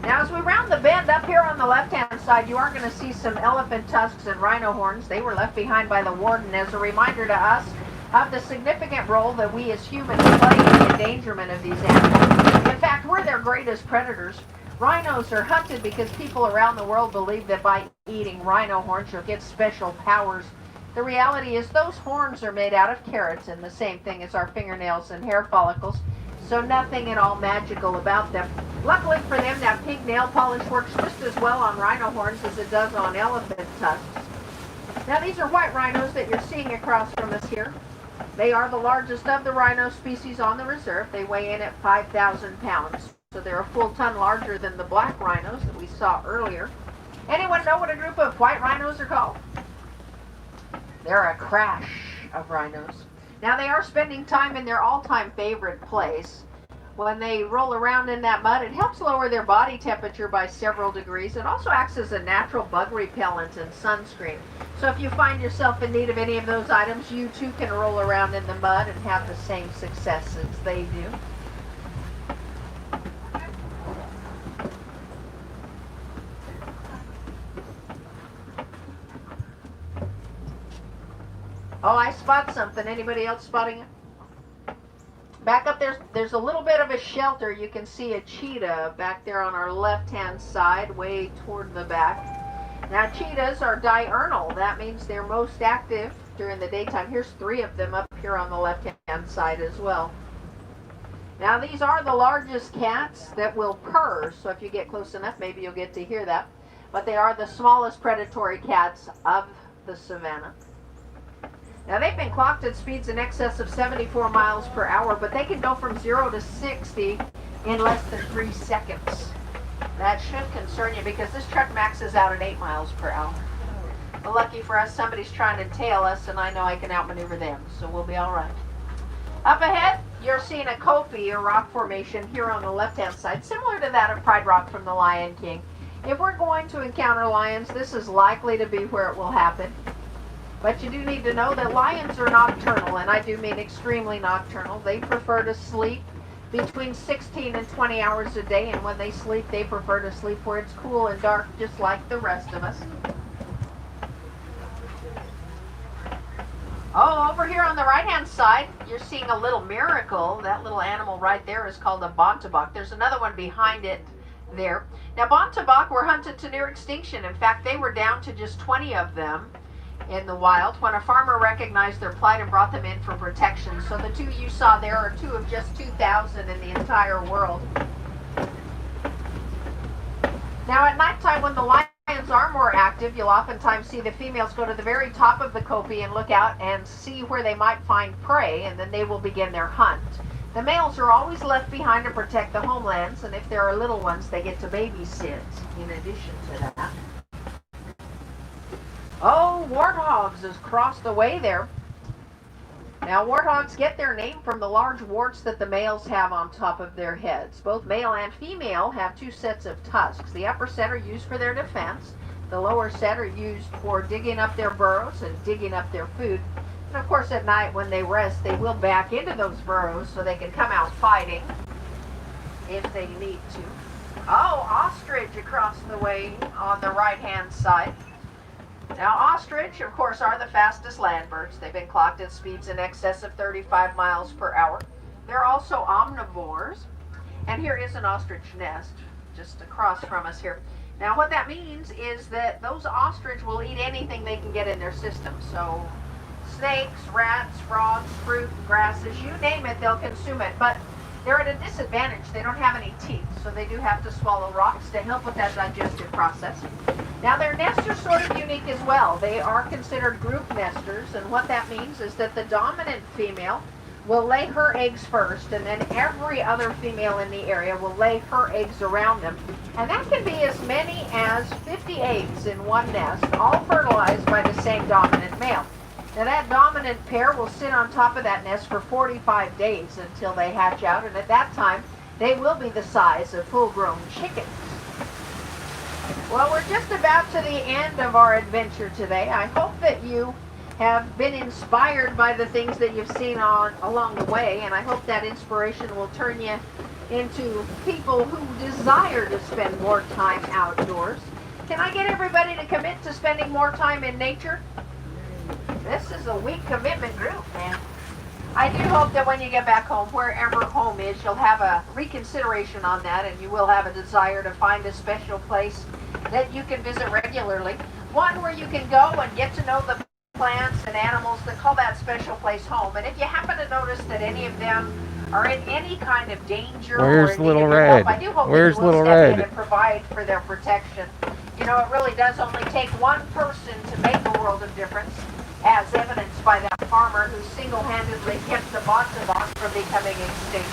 Now, as we round the bend up here on the left-hand side, you are going to see some elephant tusks and rhino horns. They were left behind by the warden as a reminder to us of the significant role that we as humans play in the endangerment of these animals. In fact, we're their greatest predators. Rhinos are hunted because people around the world believe that by eating rhino horns, you'll get special powers. The reality is those horns are made out of keratin, the same thing as our fingernails and hair follicles, so nothing at all magical about them. Luckily for them, that pink nail polish works just as well on rhino horns as it does on elephant tusks. Now these are white rhinos that you're seeing across from us here. They are the largest of the rhino species on the reserve. They weigh in at 5,000 pounds, so they're a full ton larger than the black rhinos that we saw earlier. Anyone know what a group of white rhinos are called? They're a crash of rhinos. Now they are spending time in their all-time favorite place. When they roll around in that mud, it helps lower their body temperature by several degrees. It also acts as a natural bug repellent and sunscreen. So if you find yourself in need of any of those items, you too can roll around in the mud and have the same success as they do. Oh, I spot something. Anybody else spotting it? Back up there's a little bit of a shelter. You can see a cheetah back there on our left-hand side, way toward the back. Now, cheetahs are diurnal. That means they're most active during the daytime. Here's 3 of them up here on the left-hand side as well. Now, these are the largest cats that will purr, so if you get close enough, maybe you'll get to hear that. But they are the smallest predatory cats of the savanna. Now, they've been clocked at speeds in excess of 74 miles per hour, but they can go from 0 to 60 in less than 3 seconds. That should concern you because this truck maxes out at 8 miles per hour. But lucky for us, somebody's trying to tail us, and I know I can outmaneuver them, so we'll be all right. Up ahead, you're seeing a kopje, or rock formation, here on the left-hand side, similar to that of Pride Rock from the Lion King. If we're going to encounter lions, this is likely to be where it will happen. But you do need to know that lions are nocturnal, and I do mean extremely nocturnal. They prefer to sleep between 16 and 20 hours a day, and when they sleep, they prefer to sleep where it's cool and dark, just like the rest of us. Oh, over here on the right-hand side, you're seeing a little miracle. That little animal right there is called a bontebok. There's another one behind it there. Now, bontebok were hunted to near extinction. In fact, they were down to just 20 of them in the wild when a farmer recognized their plight and brought them in for protection. So the two you saw there are two of just 2,000 in the entire world. Now, at nighttime, when the lions are more active, you'll oftentimes see the females go to the very top of the copy and look out and see where they might find prey, and then they will begin their hunt. The males are always left behind to protect the homelands, and if there are little ones, they get to babysit in addition to that. Oh, warthogs has crossed the way there. Now, warthogs get their name from the large warts that the males have on top of their heads. Both male and female have two sets of tusks. The upper set are used for their defense. The lower set are used for digging up their burrows and digging up their food. And of course, at night when they rest, they will back into those burrows so they can come out fighting if they need to. Oh, ostrich across the way on the right-hand side. Now, ostrich, of course, are the fastest land birds. They've been clocked at speeds in excess of 35 miles per hour. They're also omnivores. And here is an ostrich nest just across from us here. Now, what that means is that those ostrich will eat anything they can get in their system. So, snakes, rats, frogs, fruit, grasses, you name it, they'll consume it. But they're at a disadvantage. They don't have any teeth, so they do have to swallow rocks to help with that digestive process. Now, their nests are sort of unique as well. They are considered group nesters, and what that means is that the dominant female will lay her eggs first, and then every other female in the area will lay her eggs around them. And that can be as many as 50 eggs in one nest, all fertilized by the same dominant male. Now, that dominant pair will sit on top of that nest for 45 days until they hatch out, and at that time, they will be the size of full-grown chickens. Well, we're just about to the end of our adventure today. I hope that you have been inspired by the things that you've seen along the way, and I hope that inspiration will turn you into people who desire to spend more time outdoors. Can I get everybody to commit to spending more time in nature? This is a weak commitment group, man. I do hope that when you get back home, wherever home is, you'll have a reconsideration on that, and you will have a desire to find a special place that you can visit regularly. One where you can go and get to know the plants and animals that call that special place home. And if you happen to notice that any of them are in any kind of danger or in need of your help, I do hope that you will step in and provide for their protection. You know, it really does only take one person to make a world of difference, as evidenced by that farmer who single-handedly kept the bontebok from becoming extinct.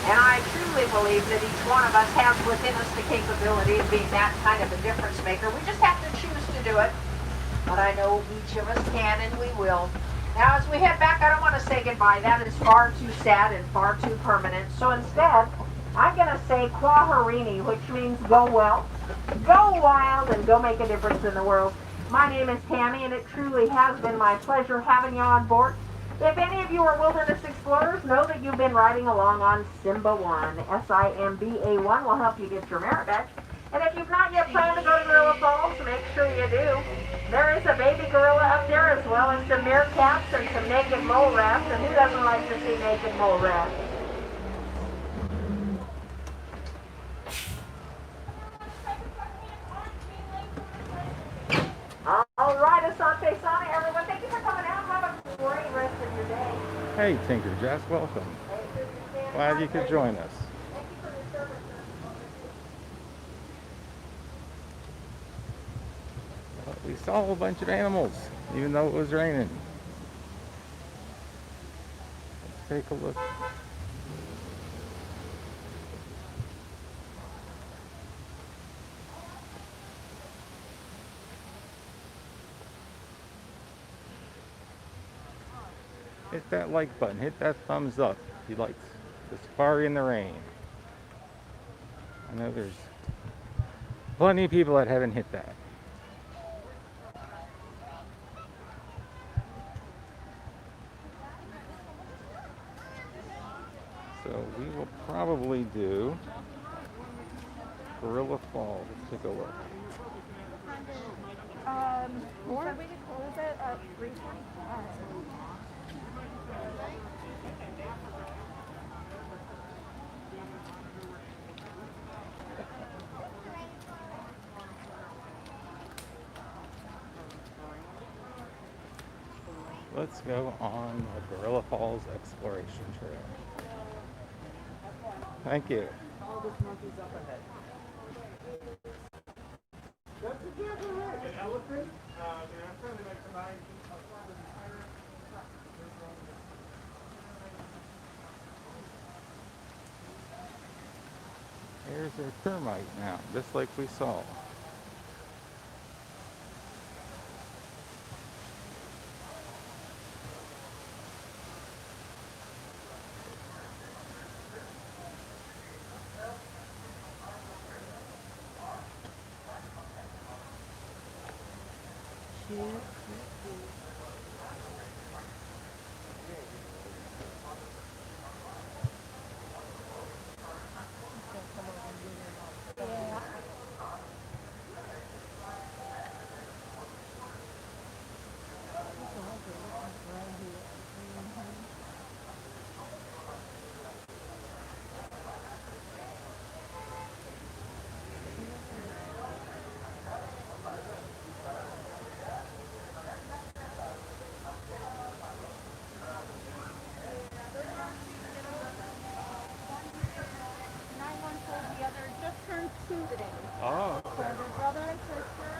And I truly believe that each one of us has within us the capability of being that kind of a difference maker. We just have to choose to do it. But I know each of us can, and we will. Now, as we head back, I don't want to say goodbye. That is far too sad and far too permanent. So instead, I'm going to say Kwaherini, which means go well, go wild, and go make a difference in the world. My name is Tammy, and it truly has been my pleasure having you on board. If any of you are wilderness explorers, know that you've been riding along on Simba 1. SIMBA1 will help you get your merit badge. And if you've not yet planned to go to Gorilla Falls, make sure you do. There is a baby gorilla up there, as well as some meerkats and some naked mole rats. And who doesn't like to see naked mole rats? All right, Asante Sana, everyone. Thank you for coming out. Have a great rest of your day. Hey, Tinker Jess, welcome. Glad you could join us. Thank you for your service. Well, we saw a bunch of animals, even though it was raining. Let's take a look. Hit that like button, hit that thumbs up if you like the safari in the rain. I know there's plenty of people that haven't hit that. So we will probably do Gorilla Falls. Let's take a look. We said we could close it at 3:45. Let's go on the Gorilla Falls exploration trail. Thank you. There's our termite now, just like we saw. Oh, okay. Their brother and sister.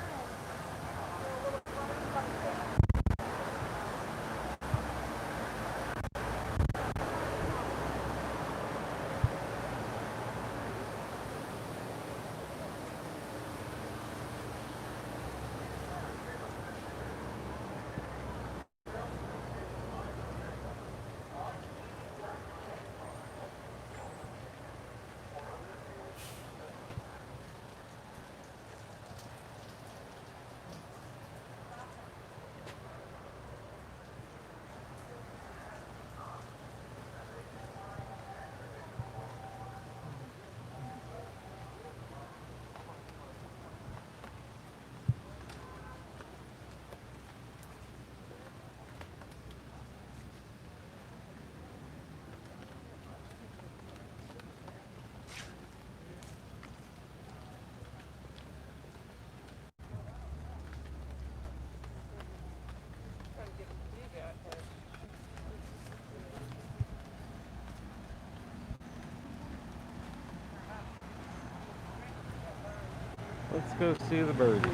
Let's go see the birdies.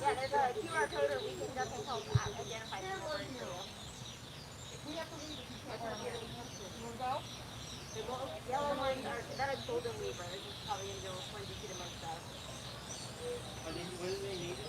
Yeah, there's a QR code or we can definitely help identify the birds for you. We have to leave if you can't go here. You want to go? The yellow ones are, that is golden weaver. This is probably going to go ones you see the most of. What do they need?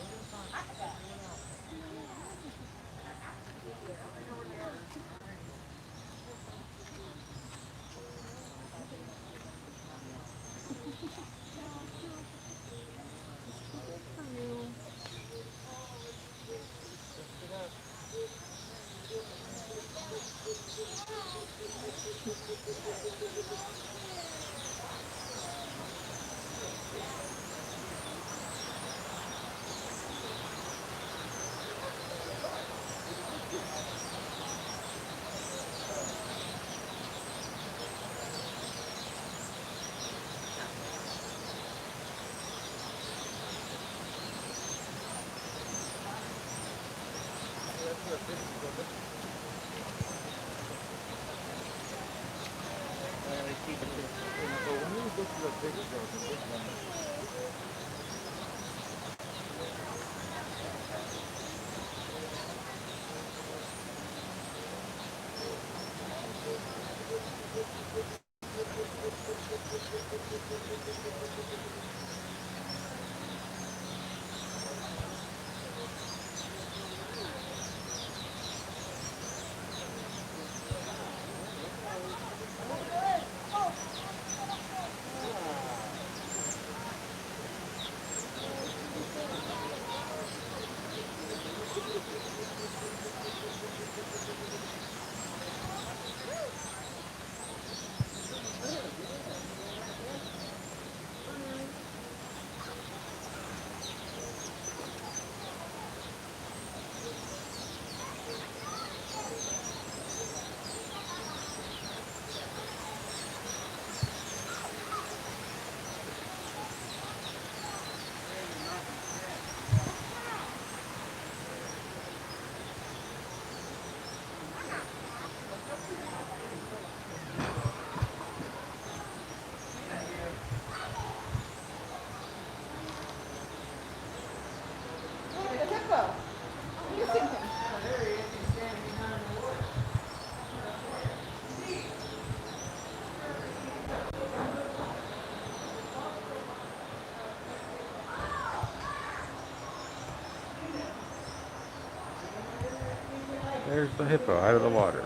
There's the hippo out of the water.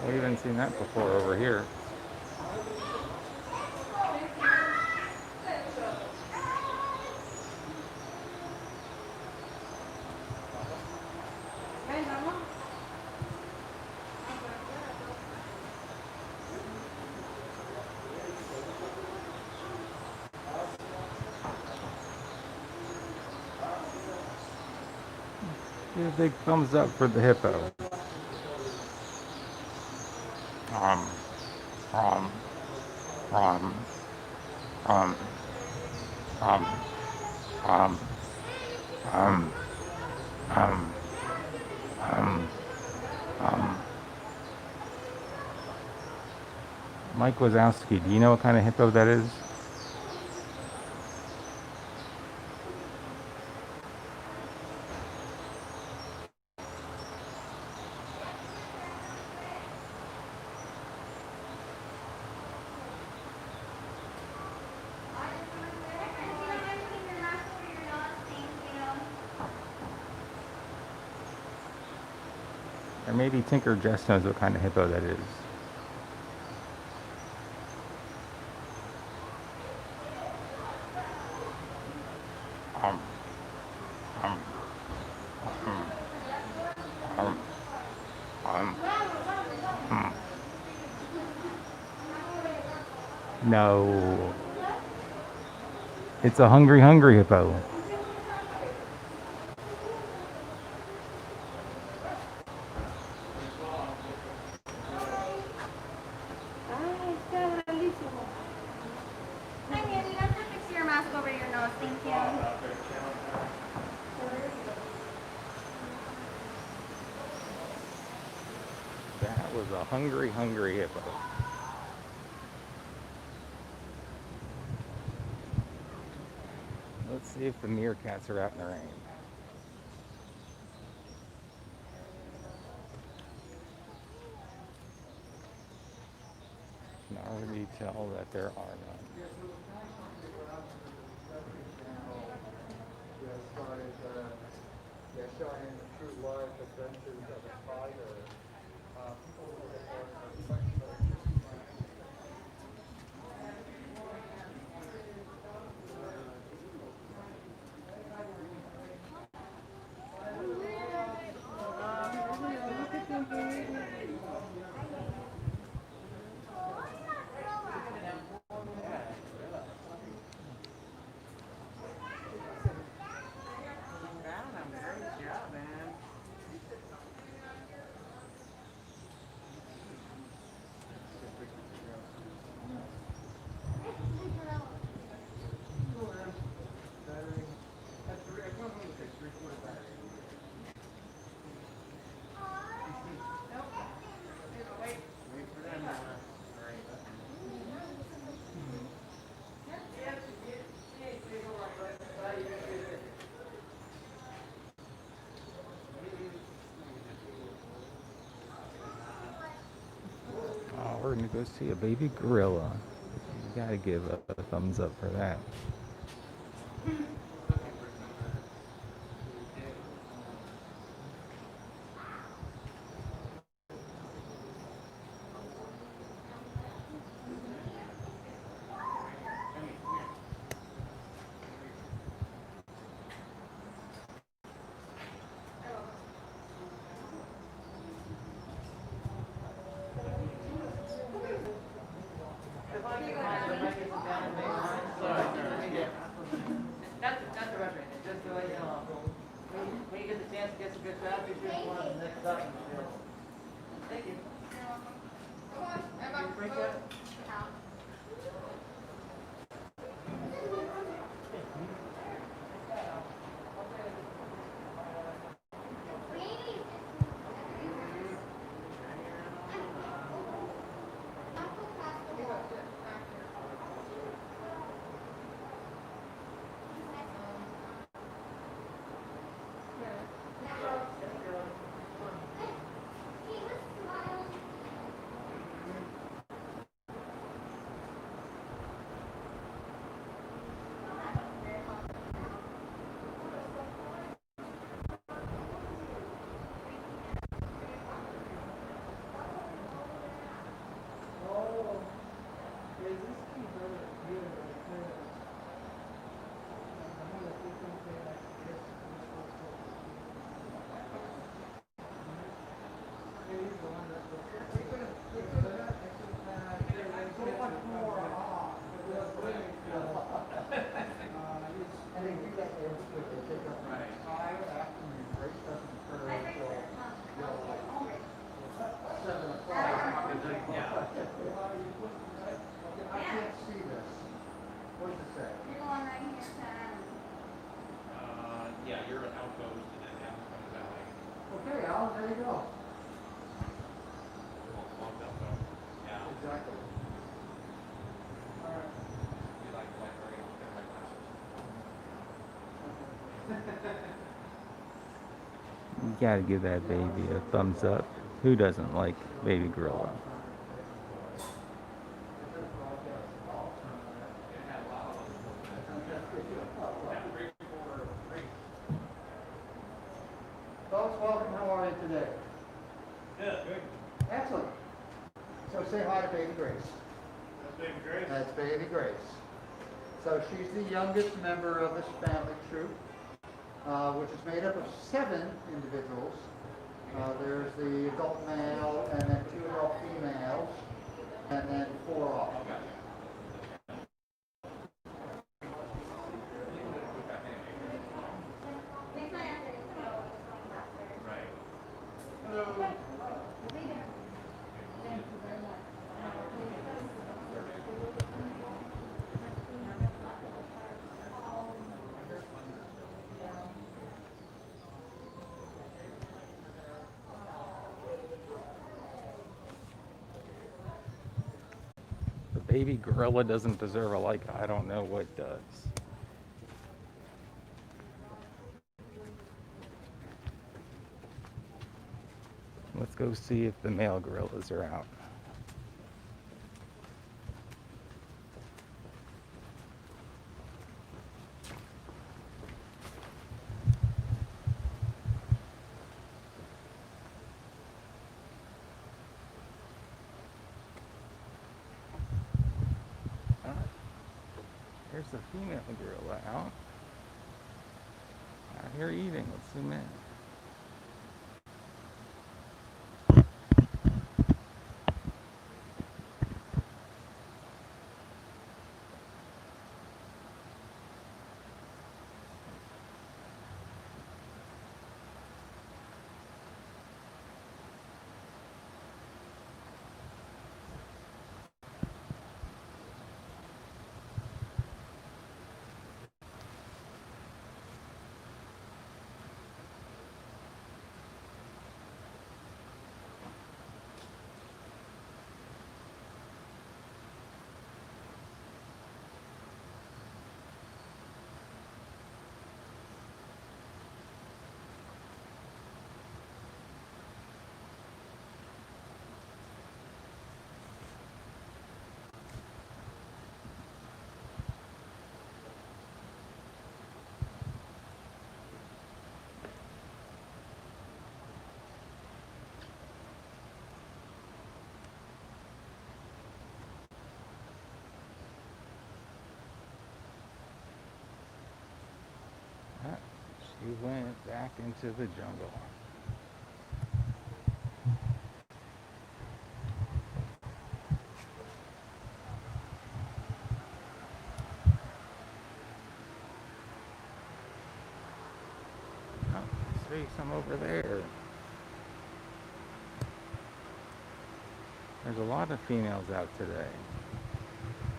We haven't seen that before over here. Give a big thumbs up for the hippo. Um, um, um, um, um, um, um, um, um, um. Mike Wazowski, do you know what kind of hippo that is? Or maybe Tinker just knows what kind of hippo that is. Um, um, um, um, um. No. It's a hungry, hungry hippo. Hi, Mandy. You have to fix your mask over your nose. Thank you. That was a hungry, hungry hippo. Let's see if the meerkats are out in the rain. Can already tell that there are none. Showing the true life adventures of a fighter. Oh, we're gonna go see a baby gorilla. You gotta give a thumbs up for that. Not the restaurant, just to let you know. When you get the chance to get some good traffic, you're one of the next up. Thank you. Break that? Gotta give that baby a thumbs up. Who doesn't like baby gorilla? Folks, welcome. How are you today? Good. Excellent. So say hi to baby Grace. That's baby Grace. That's baby Grace. So she's the youngest member of this family troop, which is made up of 7 individuals. There's the adult male, and then 2 adult females, and then 4 officers. The baby gorilla doesn't deserve a like. I don't know what does. Let's go see if the male gorillas are out. There's the female gorilla out here eating. Let's zoom in. She went back into the jungle. Oh, see some over there. There's a lot of females out today.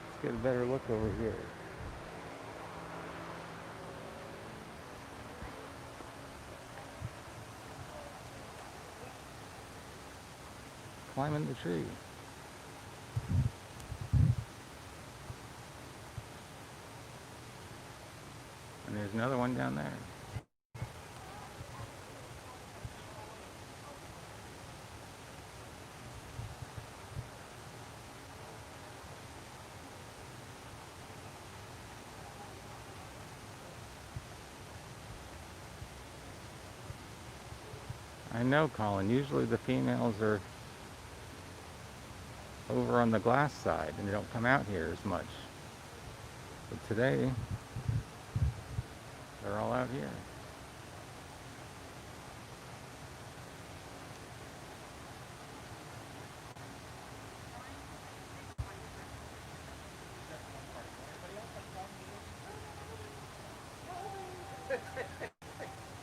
Let's get a better look over here. Climbing the tree. And there's another one down there. I know, Colin. Usually the females are over on the glass side and they don't come out here as much. But today, they're all out here.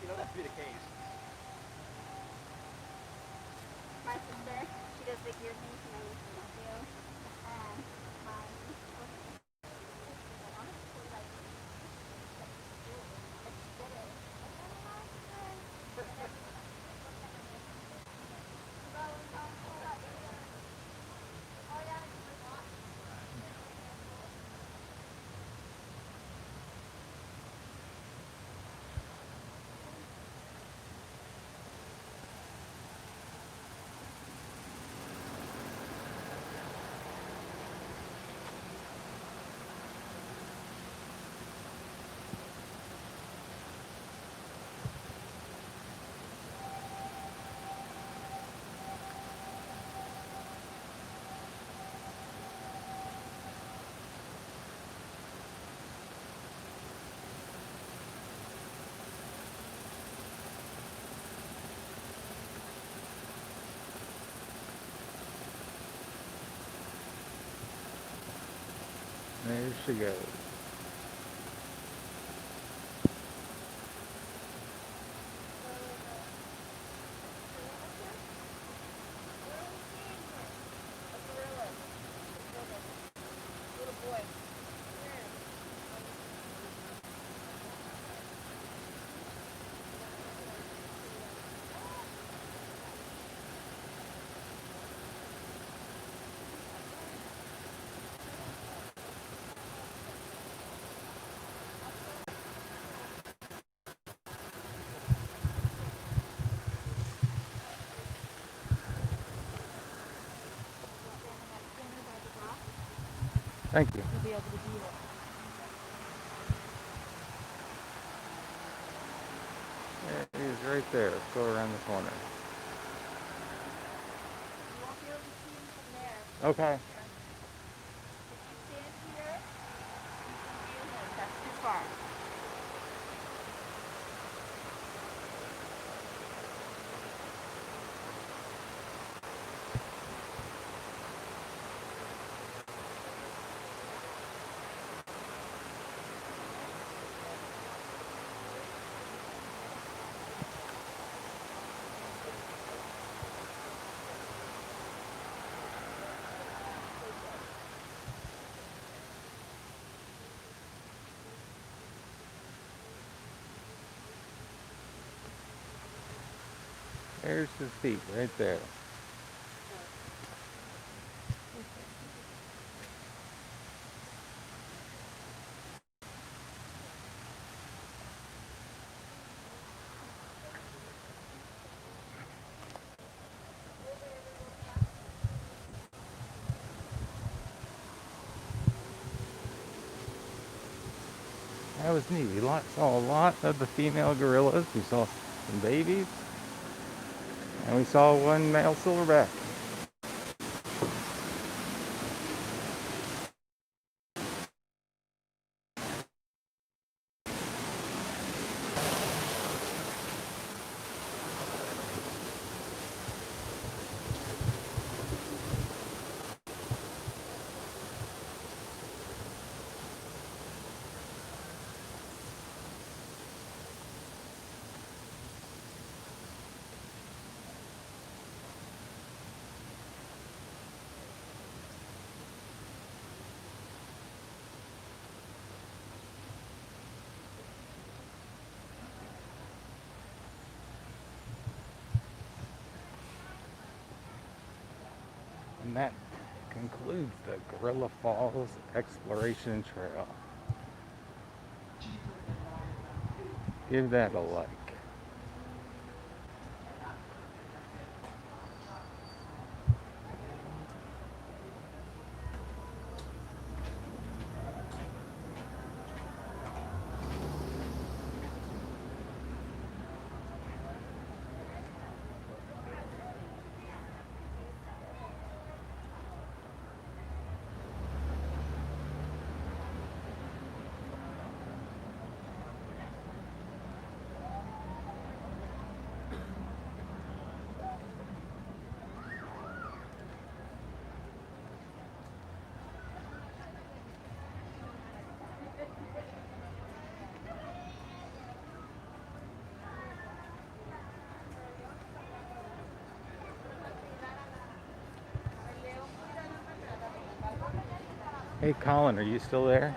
You know that to be the case. My sister, she does the gear things and I used to help you. And my she goes. Thank you. You'll be able to do it. There he is right there. Let's go around the corner. You won't be able to see him from there. Okay. If you stand here, you can view him. That's too far. There's his feet right there. That was neat. We saw a lot of the female gorillas. We saw some babies. And we saw one male silverback. And that concludes the Gorilla Falls Exploration Trail. Give that a like. Hey Colin, are you still there?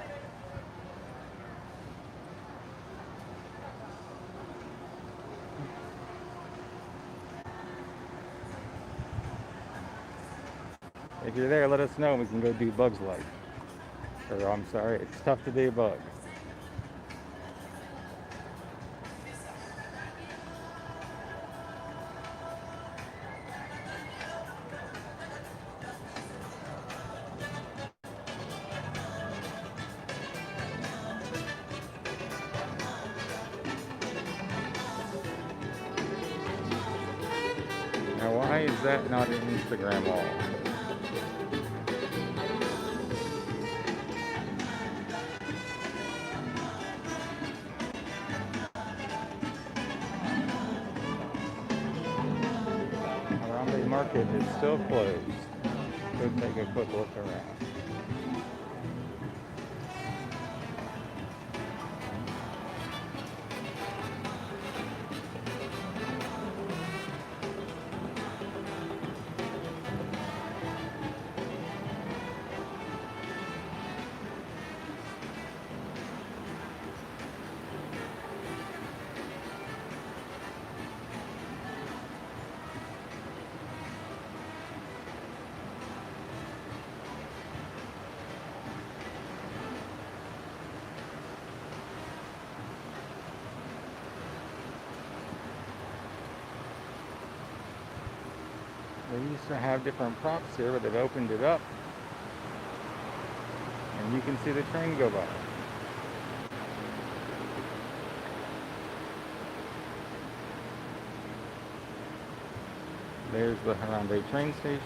If you're there, let us know and we can go do Bugs Life. Or I'm sorry, it's tough to be a bug. Now why is that not an Instagram wall? Harambe Market is still closed. Go take a quick look around. They used to have different props here, but they've opened it up. And you can see the train go by. There's the Harambe train station.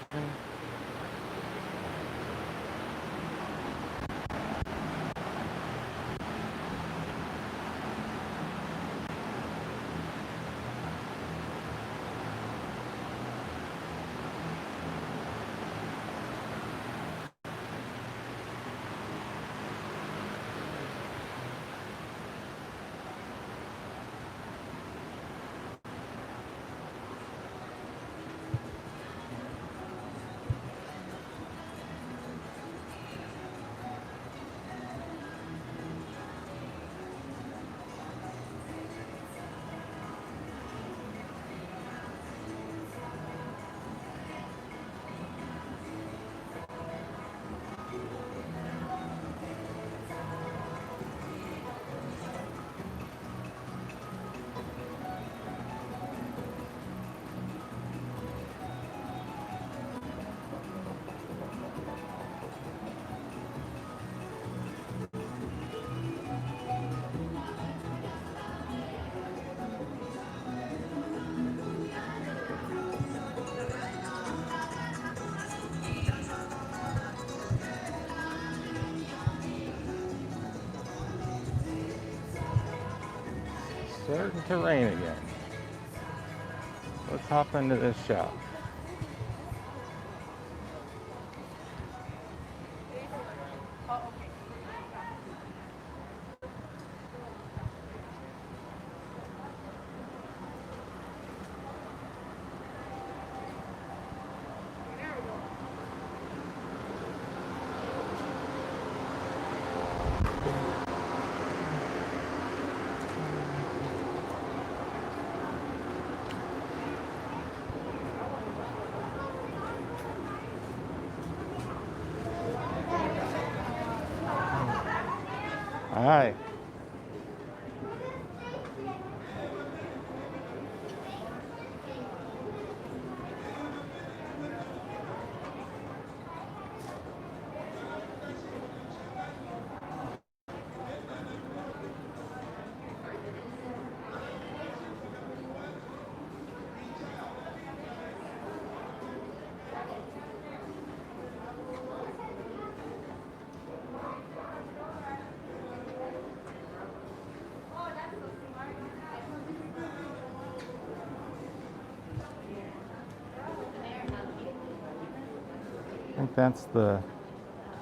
Starting to rain again. Let's hop into this shop. Hi. I think that's the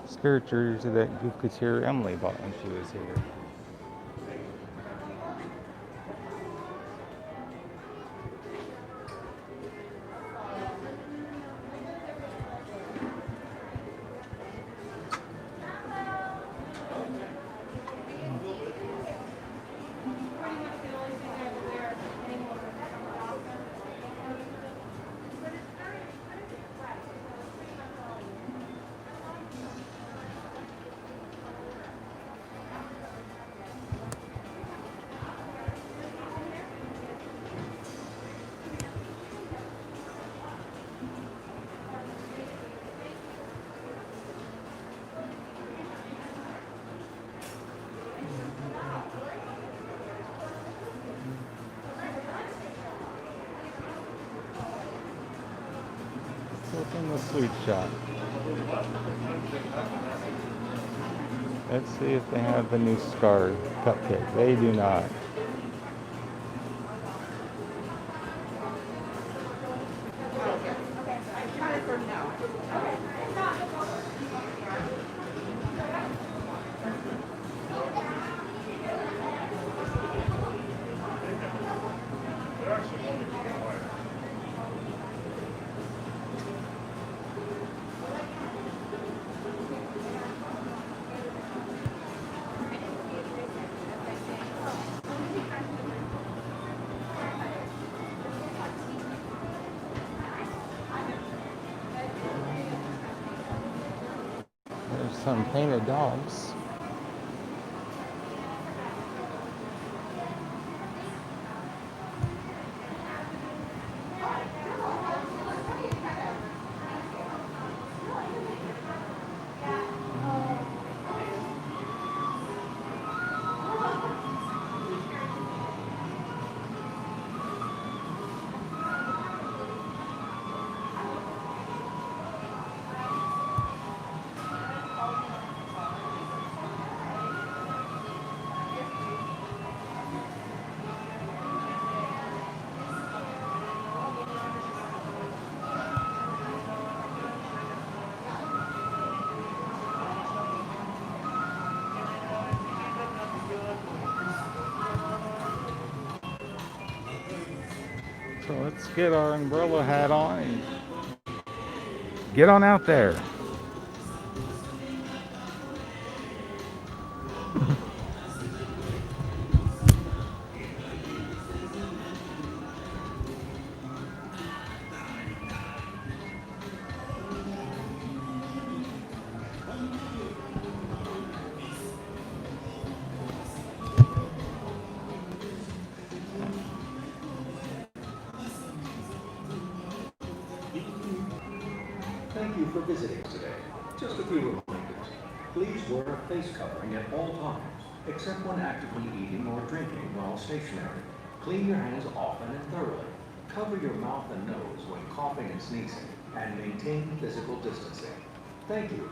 spiritual jersey that Goofketeer Emily bought when she was here. Open the sweet shop. Let's see if they have the new Scar cupcake. They do not. There's some painted dogs. So let's get our umbrella hat on and get on out there. Thank you for visiting today. Just a few reminders. Please wear a face covering at all times, except when actively eating or drinking while stationary. Clean your hands often and thoroughly. Cover your mouth and nose when coughing and sneezing, and maintain physical distancing. Thank you.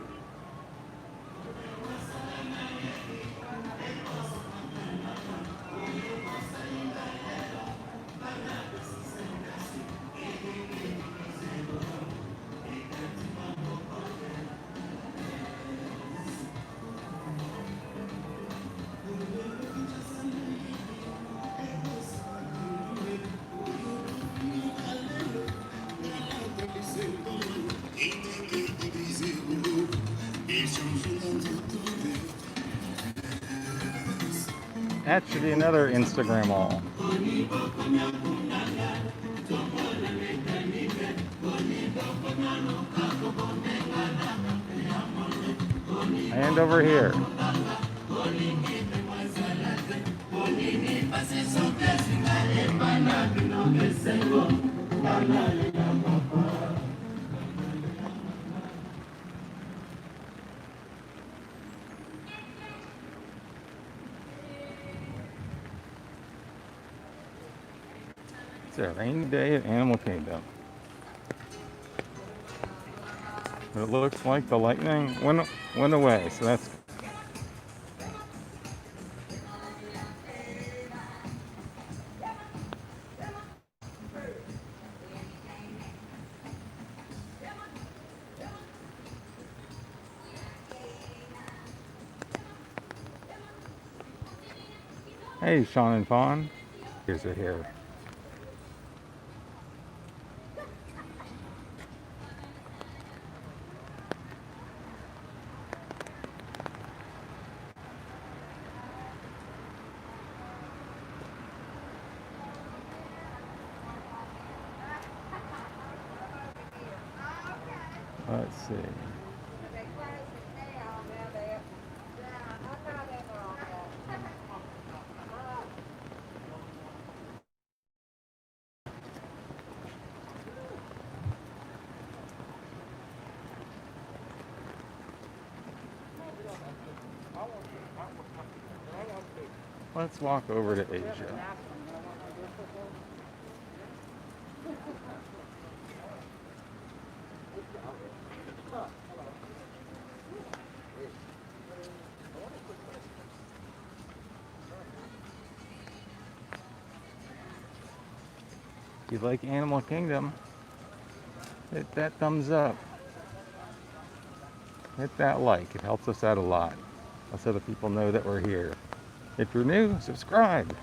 That should be another Instagram all. And over here. It's a rainy day at Animal Kingdom. It looks like the lightning went away, so that's Hey, Sean and Fawn. Here's it here. Let's see. Let's walk over to Asia. If you like Animal Kingdom, hit that thumbs up. Hit that like. It helps us out a lot. Lets other people know that we're here. If you're new, subscribe.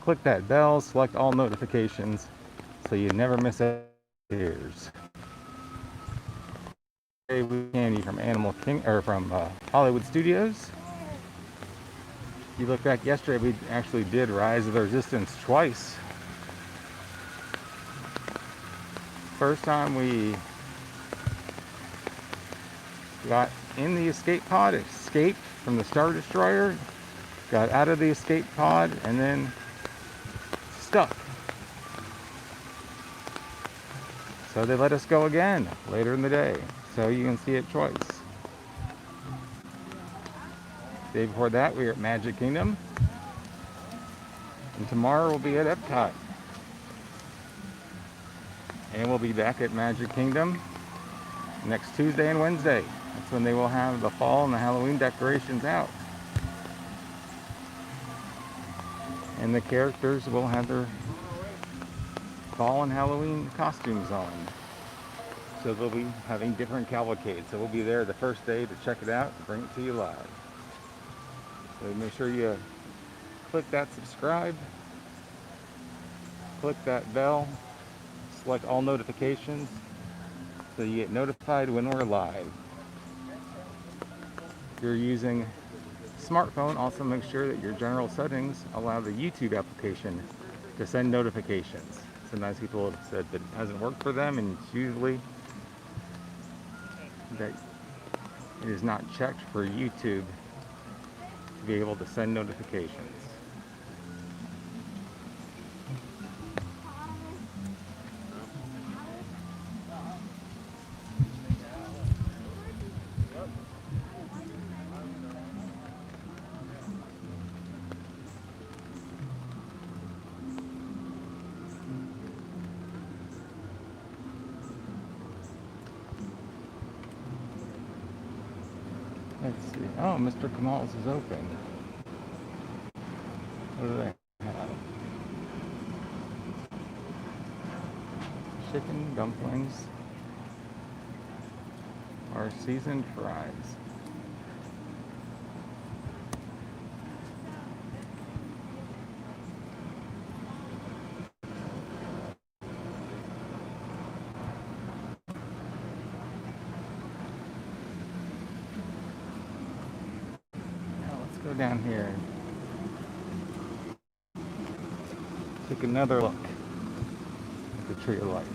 Click that bell, select all notifications so you never miss a years. Today we candy from Hollywood Studios. If you look back yesterday, we actually did Rise of the Resistance twice. First time we got in the escape pod, escaped from the Star Destroyer, got out of the escape pod, and then stuck. So they let us go again later in the day, so you can see it twice. The day before that, we were at Magic Kingdom, and tomorrow we'll be at Epcot. And we'll be back at Magic Kingdom next Tuesday and Wednesday. That's when they will have the fall and the Halloween decorations out. And the characters will have their fall and Halloween costumes on. So they'll be having different cavalcades. So we'll be there the first day to check it out and bring it to you live. So make sure you click that subscribe click that bell, select all notifications so you get notified when we're live. If you're using smartphone, also make sure that your general settings allow the YouTube application to send notifications. Sometimes people have said that it hasn't worked for them, and it's usually that it is not checked for YouTube to be able to send notifications. Let's see. Oh, Mr. Kamal's is open. What do they have? Chicken dumplings or seasoned fries. Now let's go down here and take another look at the Tree of Life.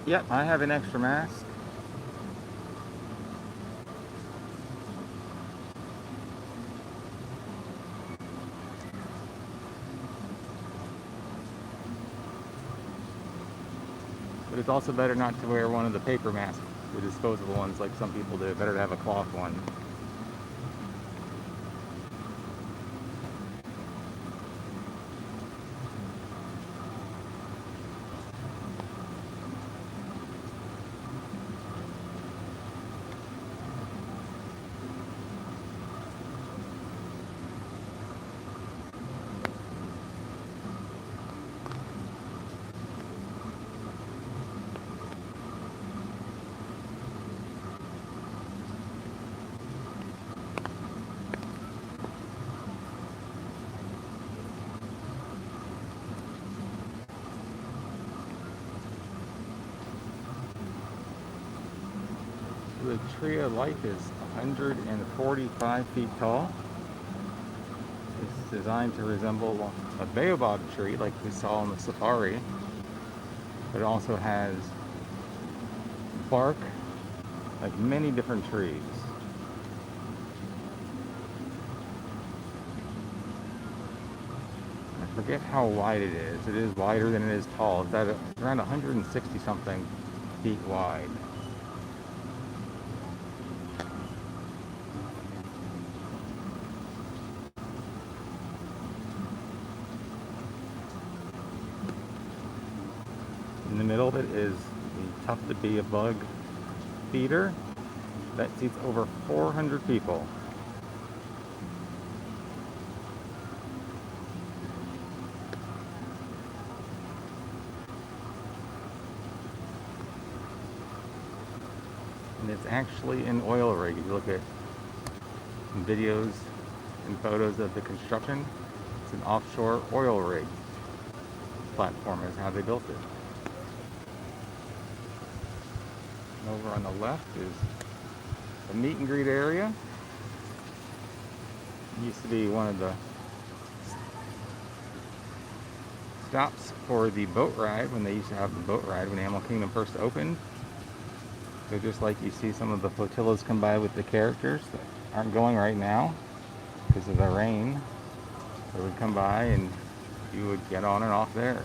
Yep, I have an extra mask. But it's also better not to wear one of the paper masks, the disposable ones like some people do. Better to have a cloth one. The Tree of Life is 145 feet tall. It's designed to resemble a baobab tree like we saw on the safari, but it also has bark like many different trees. I forget how wide it is. It is wider than it is tall. It's at around 160 something feet wide. In the middle of it is the Tough to Be a Bug feeder that seats over 400 people. And it's actually an oil rig. If you look at some videos and photos of the construction, it's an offshore oil rig platform is how they built it. And over on the left is the meet and greet area. It used to be one of the stops for the boat ride when they used to have the boat ride when Animal Kingdom first opened. So just like you see some of the flotillas come by with the characters that aren't going right now because of the rain, they would come by and you would get on and off there.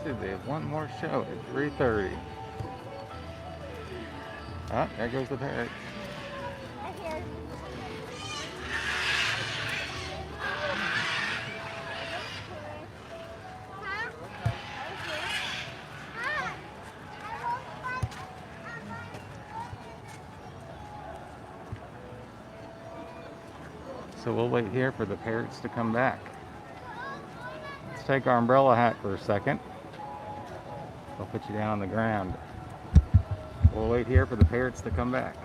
see, they have one more show at 3:30. Oh, there goes the parrot. I hear. Huh? Huh? I won't fight. So we'll wait here for the parrots to come back. Let's take our umbrella hat for a second. I'll put you down on the ground. We'll wait here for the parrots to come back.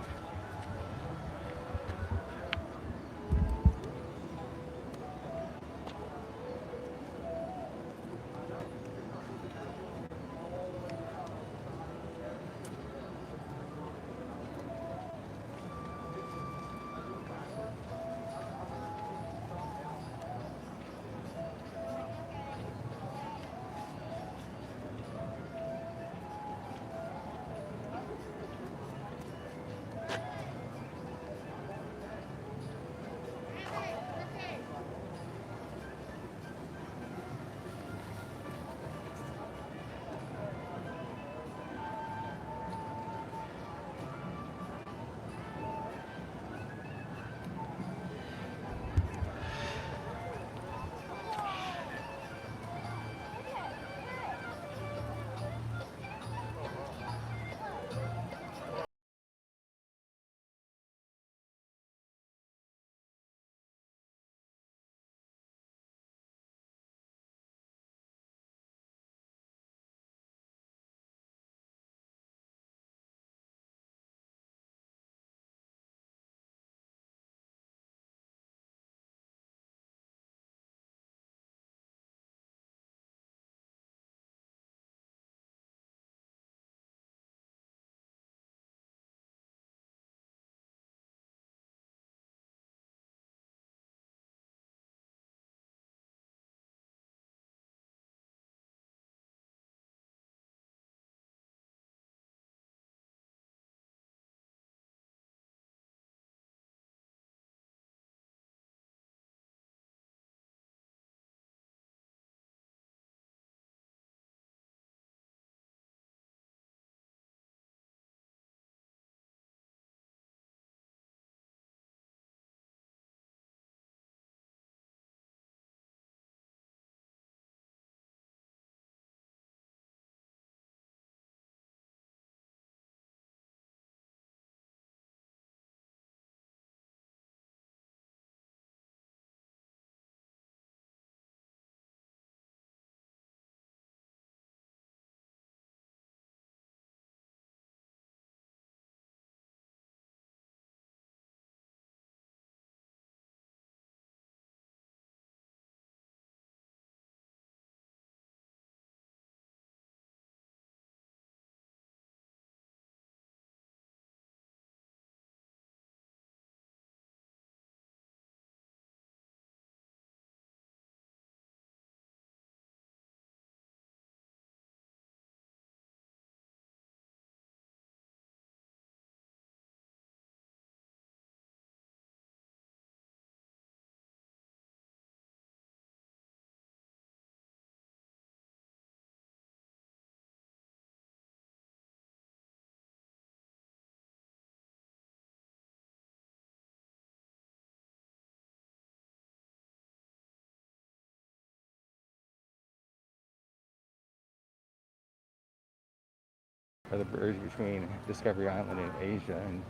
Are the bridge between Discovery Island and Asia, and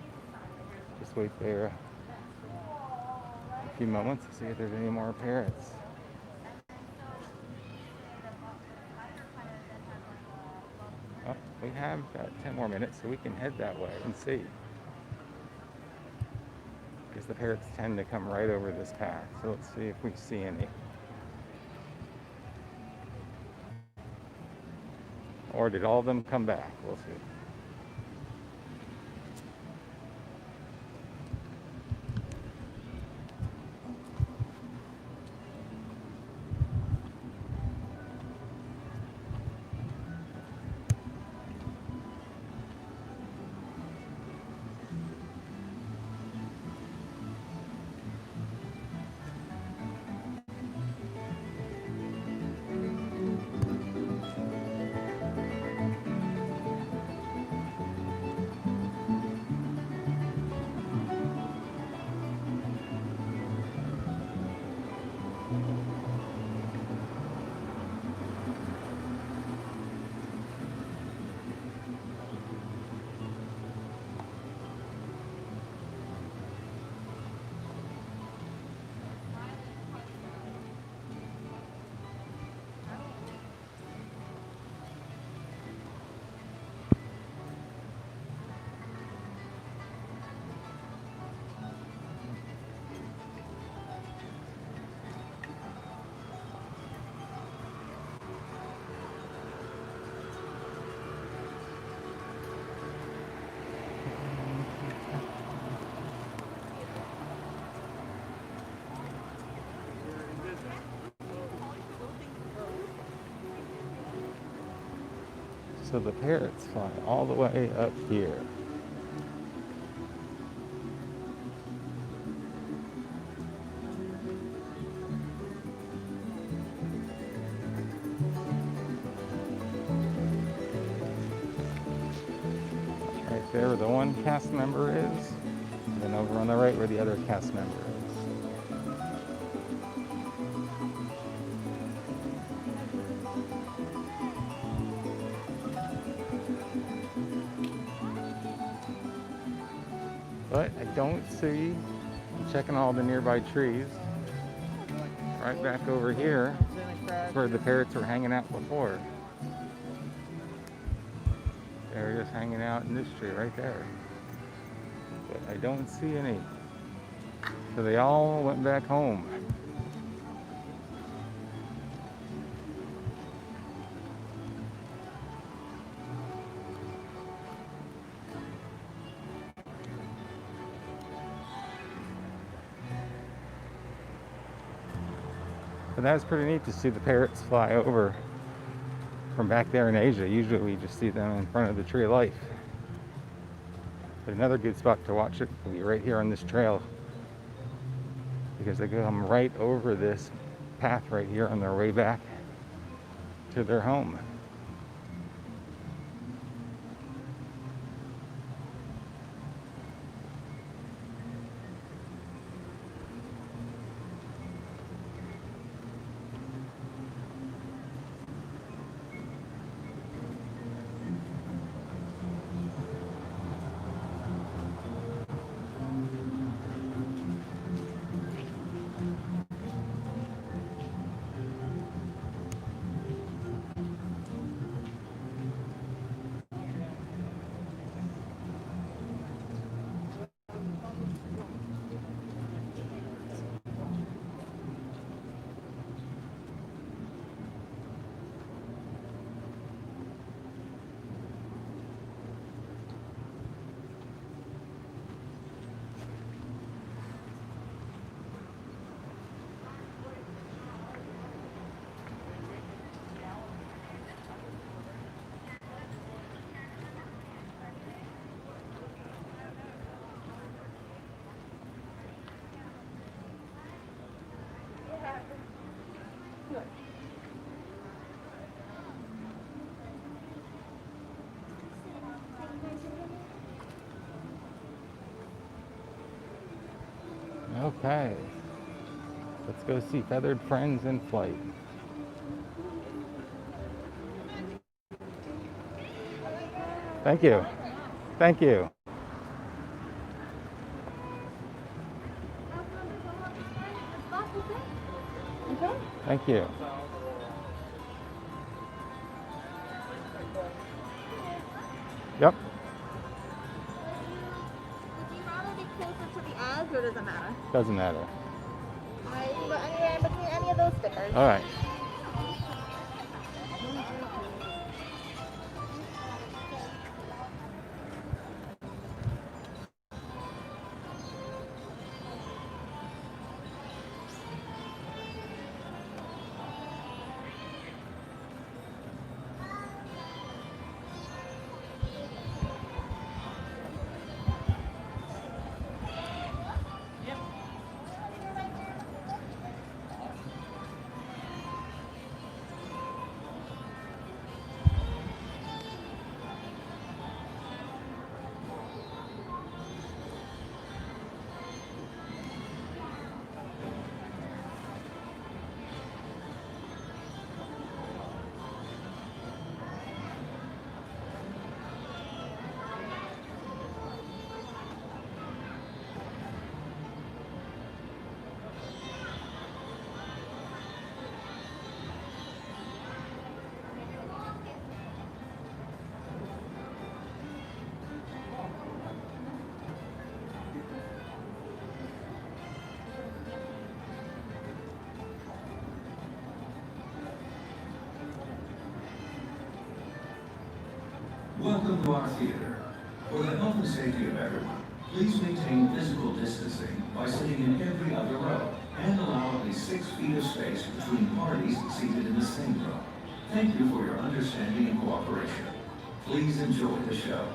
just wait there a few moments to see if there's any more parrots. Oh, we have about 10 more minutes, so we can head that way and see. Because the parrots tend to come right over this path, so let's see if we see any. Or did all of them come back? We'll see. So the parrots fly all the way up here. Right there where the one cast member is. And then over on the right where the other cast member is. But I don't see, I'm checking all the nearby trees. Right back over here is where the parrots were hanging out before. They were just hanging out in this tree right there. But I don't see any. So they all went back home. But that was pretty neat to see the parrots fly over from back there in Asia. Usually we just see them in front of the Tree of Life. But another good spot to watch it will be right here on this trail, because they come right over this path right here on their way back to their home. Okay, let's go see feathered friends in flight. Thank you. Thank you. Thank you. Yep. Would you rather be closer to the edge or does it matter? Doesn't matter. You can go anywhere in between any of those stickers. All right. Welcome to our theater. For the health and safety of everyone, please maintain physical distancing by sitting in every other row and allow at least 6 feet of space between parties seated in the same row. Thank you for your understanding and cooperation. Please enjoy the show.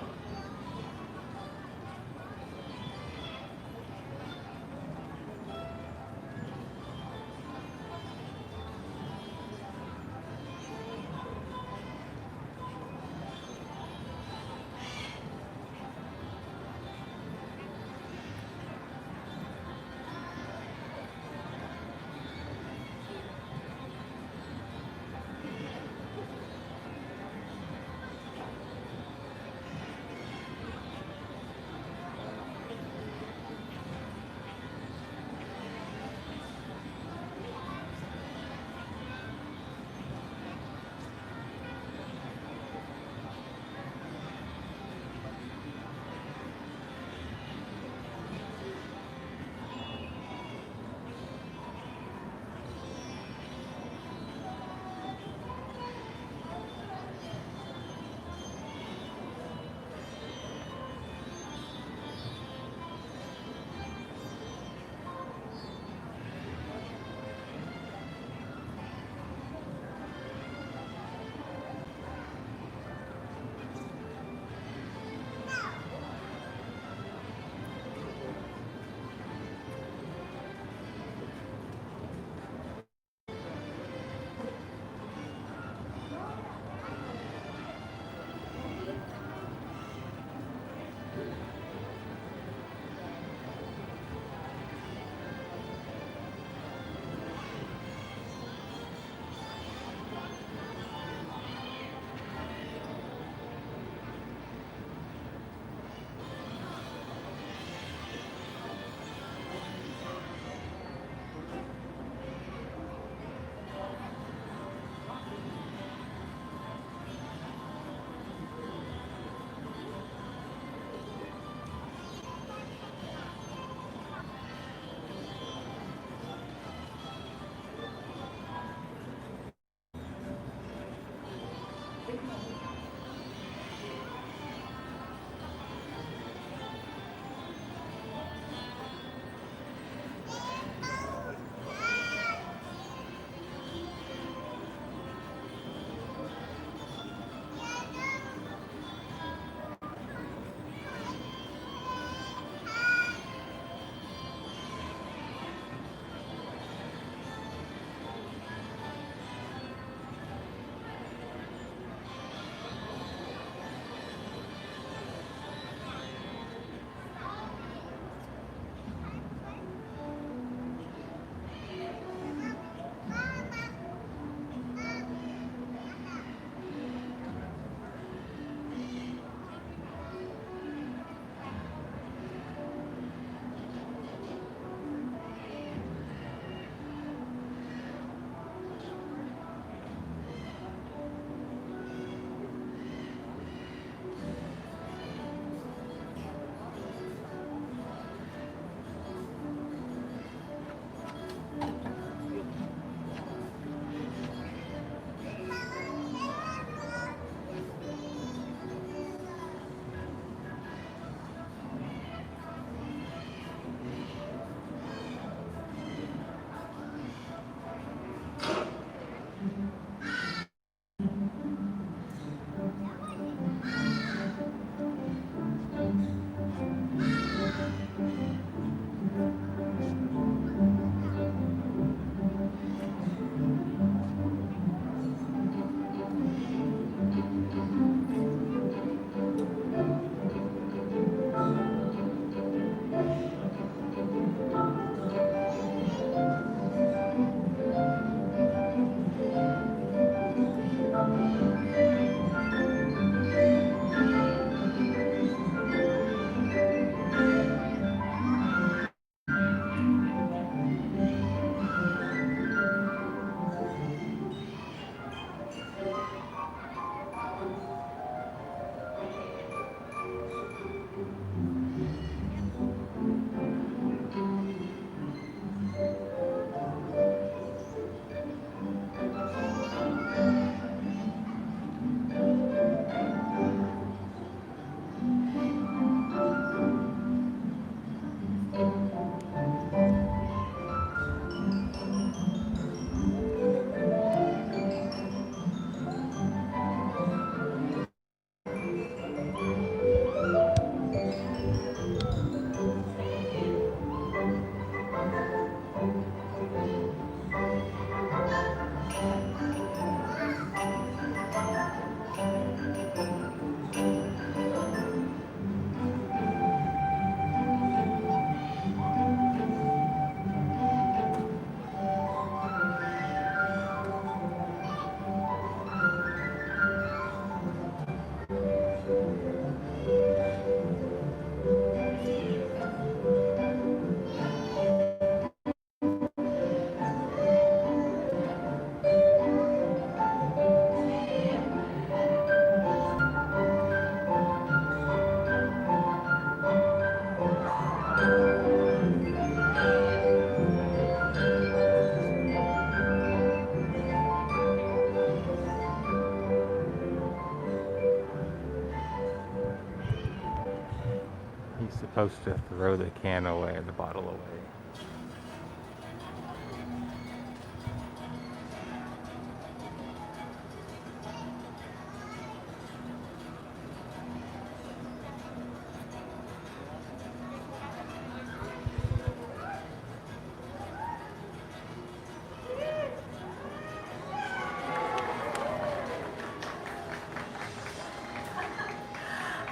You're supposed to throw the can away, the bottle away.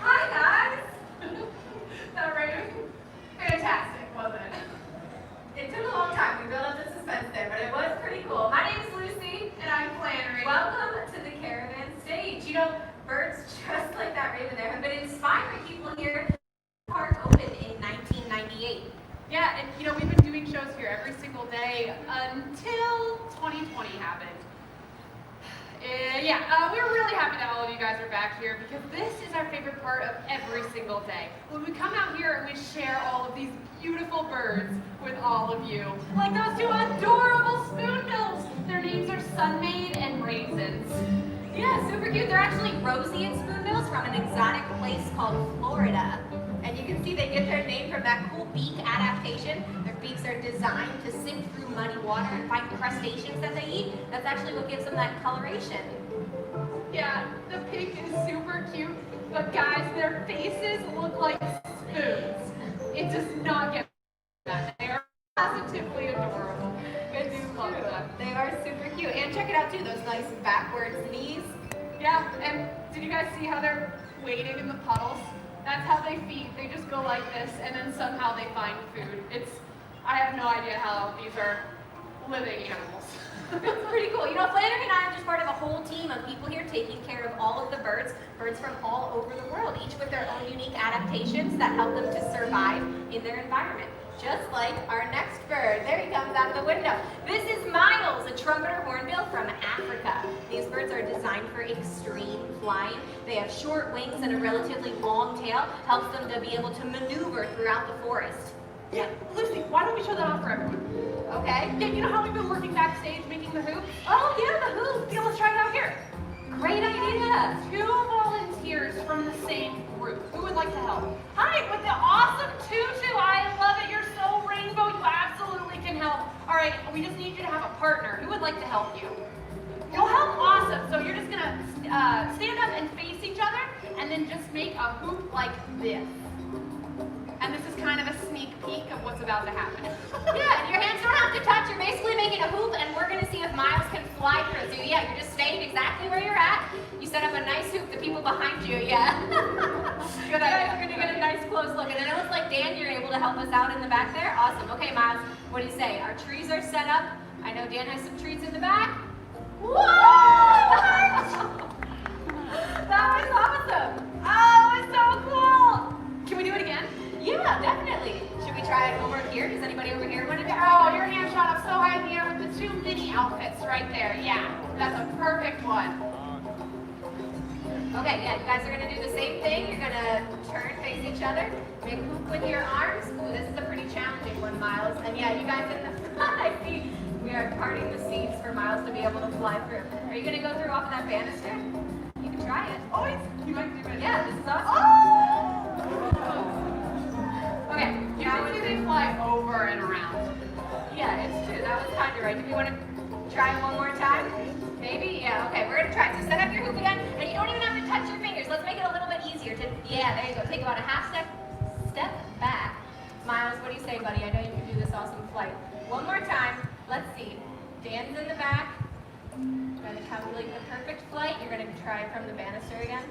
Hi guys! That rating? Fantastic, wasn't it? It took a long time. We built up the suspense there, but it was pretty cool. My name is Lucy, and I'm Flannery. Welcome to the Caravan Stage. You know, birds just like that raven there have been inspiring people here. The park opened in 1998. Yeah, and you know, we've been doing shows here every single day until 2020 happened. We're really happy that all of you guys are back here because this is our favorite part of every single day. When we come out here and we share all of these beautiful birds with all of you. Like those two adorable spoonbills. Their names are Sunmaid and Raisins. Yeah, super cute. They're actually roseate spoonbills from an exotic place called Florida. And you can see they get their name from that cool beak adaptation. Their beaks are designed to sink through muddy water and find crustaceans that they eat. That's actually what gives them that coloration. Yeah, the pig is super cute, but guys, their faces look like spoons. It does not get that. They are positively adorable. I do love them. They are super cute. And check it out too, those nice backwards knees. Yeah, and did you guys see how they're wading in the puddles? That's how they feed. They just go like this, and then somehow they find food. I have no idea how these are living animals. It's pretty cool. You know, Flannery and I are just part of a whole team of people here taking care of all of the birds from all over the world, each with their own unique adaptations that help them to survive in their environment. Just like our next bird. There he comes out of the window. This is Miles, a trumpeter hornbill from Africa. These birds are designed for extreme flying. They have short wings and a relatively long tail, helps them to be able to maneuver throughout the forest. Yeah, Lucy, why don't we show that off for everyone? Okay. Yeah, you know how we've been working backstage making the hoop? Oh, yeah, the hoop. Yeah, let's try it out here. Great idea. 2 volunteers from the same group. Who would like to help? Hi, with the awesome tutu. I love it. You're so rainbow. You absolutely can help. All right, we just need you to have a partner. Who would like to help you? You'll help. Awesome. So you're just gonna stand up and face each other, and then just make a hoop like this. And this is kind of a sneak peek of what's about to happen. Yeah, and your hands don't have to touch. You're basically making a hoop, and we're going to see if Miles can fly through. So yeah, you're just staying exactly where you're at. You set up a nice hoop. The people behind you, yeah. Good idea. We're going to get a nice close look. And then it looks like Dan, you're able to help us out in the back there. Awesome. Okay, Miles, what do you say? Our trees are set up. I know Dan has some trees in the back. Whoa! That was awesome. Oh, it was so cool. Can we do it again? Yeah, definitely. Should we try it over here? Does anybody over here want to try? Oh, your hand shot up so high in the air with the 2 mini outfits right there. Yeah, that's a perfect one. Okay, yeah, you guys are going to do the same thing. You're going to turn, face each other, make a hoop with your arms. Ooh, this is a pretty challenging one, Miles. And yeah, you guys in the front, I see we are parting the seats for Miles to be able to fly through. Are you going to go through off of that banister? You can try it. Oh, you might do it. Yeah, this is awesome. Oh! Okay, usually they fly over and around. Yeah, it's true. That was kind of right. Do we want to try it one more time? Maybe? Yeah, okay, we're going to try it. So set up your hoop again, and you don't even have to touch your fingers. Let's make it a little bit easier. Yeah, there you go. Take about a half step back. Miles, what do you say, buddy? I know you can do this awesome flight. One more time. Let's see. Dan's in the back. You're going to calculate the perfect flight. You're going to try from the banister again.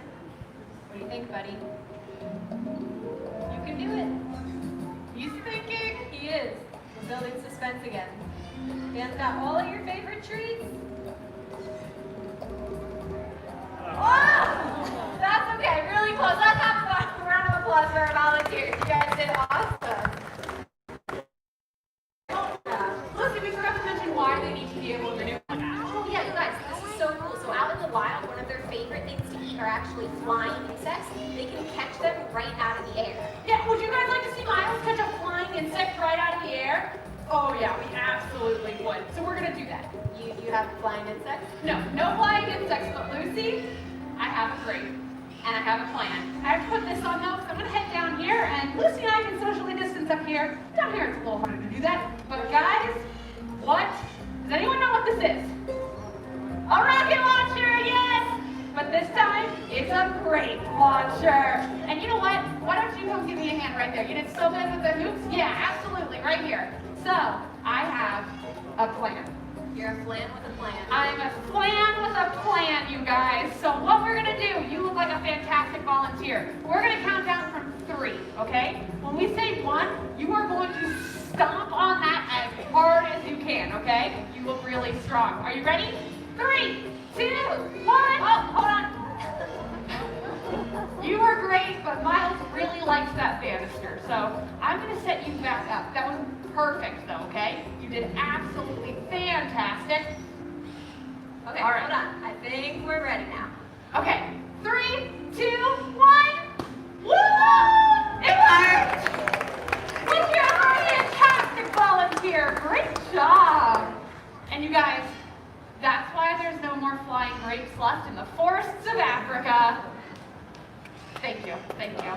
What do you think, buddy? You can do it. He's thinking. He is. We're building suspense again. Dan's got all of your favorite treats. Oh! That's okay. Really close. Let's have a round of applause for our volunteers. You guys did awesome. Lucy, we forgot to mention why they need to be able to do that. Oh yeah, you guys, this is so cool. So out in the wild, one of their favorite things to eat are actually flying insects. They can catch them right out of the air. Yeah, would you guys like to see Miles catch a flying insect right out of the air? Oh yeah, we absolutely would. So we're gonna do that. You have flying insects? No flying insects, but Lucy, I have a great, and I have a plan. I have to put this on though, so I'm gonna head down here and Lucy and I can socially distance up here. Down here it's a little harder to do that. But guys, what? Does anyone know what this is? A rocket launcher, yes! But this time, it's a grape launcher. And you know what? Why don't you come give me a hand right there? You did so good with the hoops? Yeah, absolutely, right here. So, I have a plan. You're a flan with a plan. I'm a flan with a plan, you guys. So what we're gonna do, you look like a fantastic volunteer. We're gonna count down from 3, okay? When we say 1, you are going to stomp on that as hard as you can, okay? You look really strong. Are you ready? 3, 2, 1. Oh, hold on. You were great, but Miles really likes that banister. So I'm gonna set you back up. That was perfect though, okay? You did absolutely fantastic. Okay, all right. Hold on. I think we're ready now. Okay, 3, 2, 1. Woo! It worked! Good job, fantastic volunteer. Great job. And you guys, that's why there's no more flying grapes left in the forests of Africa. Thank you, thank you.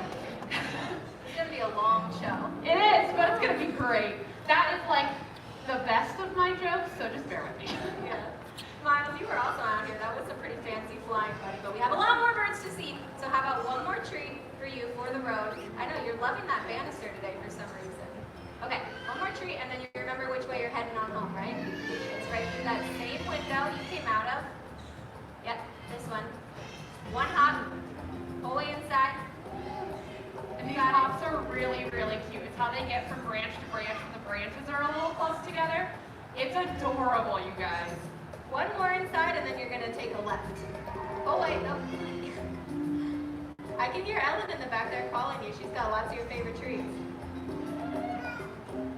It's gonna be a long show. It is, but it's gonna be great. That is like the best of my jokes, so just bear with me. Yeah. Miles, you were also out here. That was some pretty fancy flying, buddy. But we have a lot more birds to see. So how about one more treat for you for the road? I know you're loving that banister today for some reason. Okay, one more treat, and then you remember which way you're heading on home, right? It's right through that same window you came out of. Yep, this one. One hop, all the way inside. And these hops are really, really cute. It's how they get from branch to branch when the branches are a little close together. It's adorable, you guys. One more inside, and then you're gonna take a left. Oh wait, no. I can hear Ellen in the back there calling you. She's got lots of your favorite treats.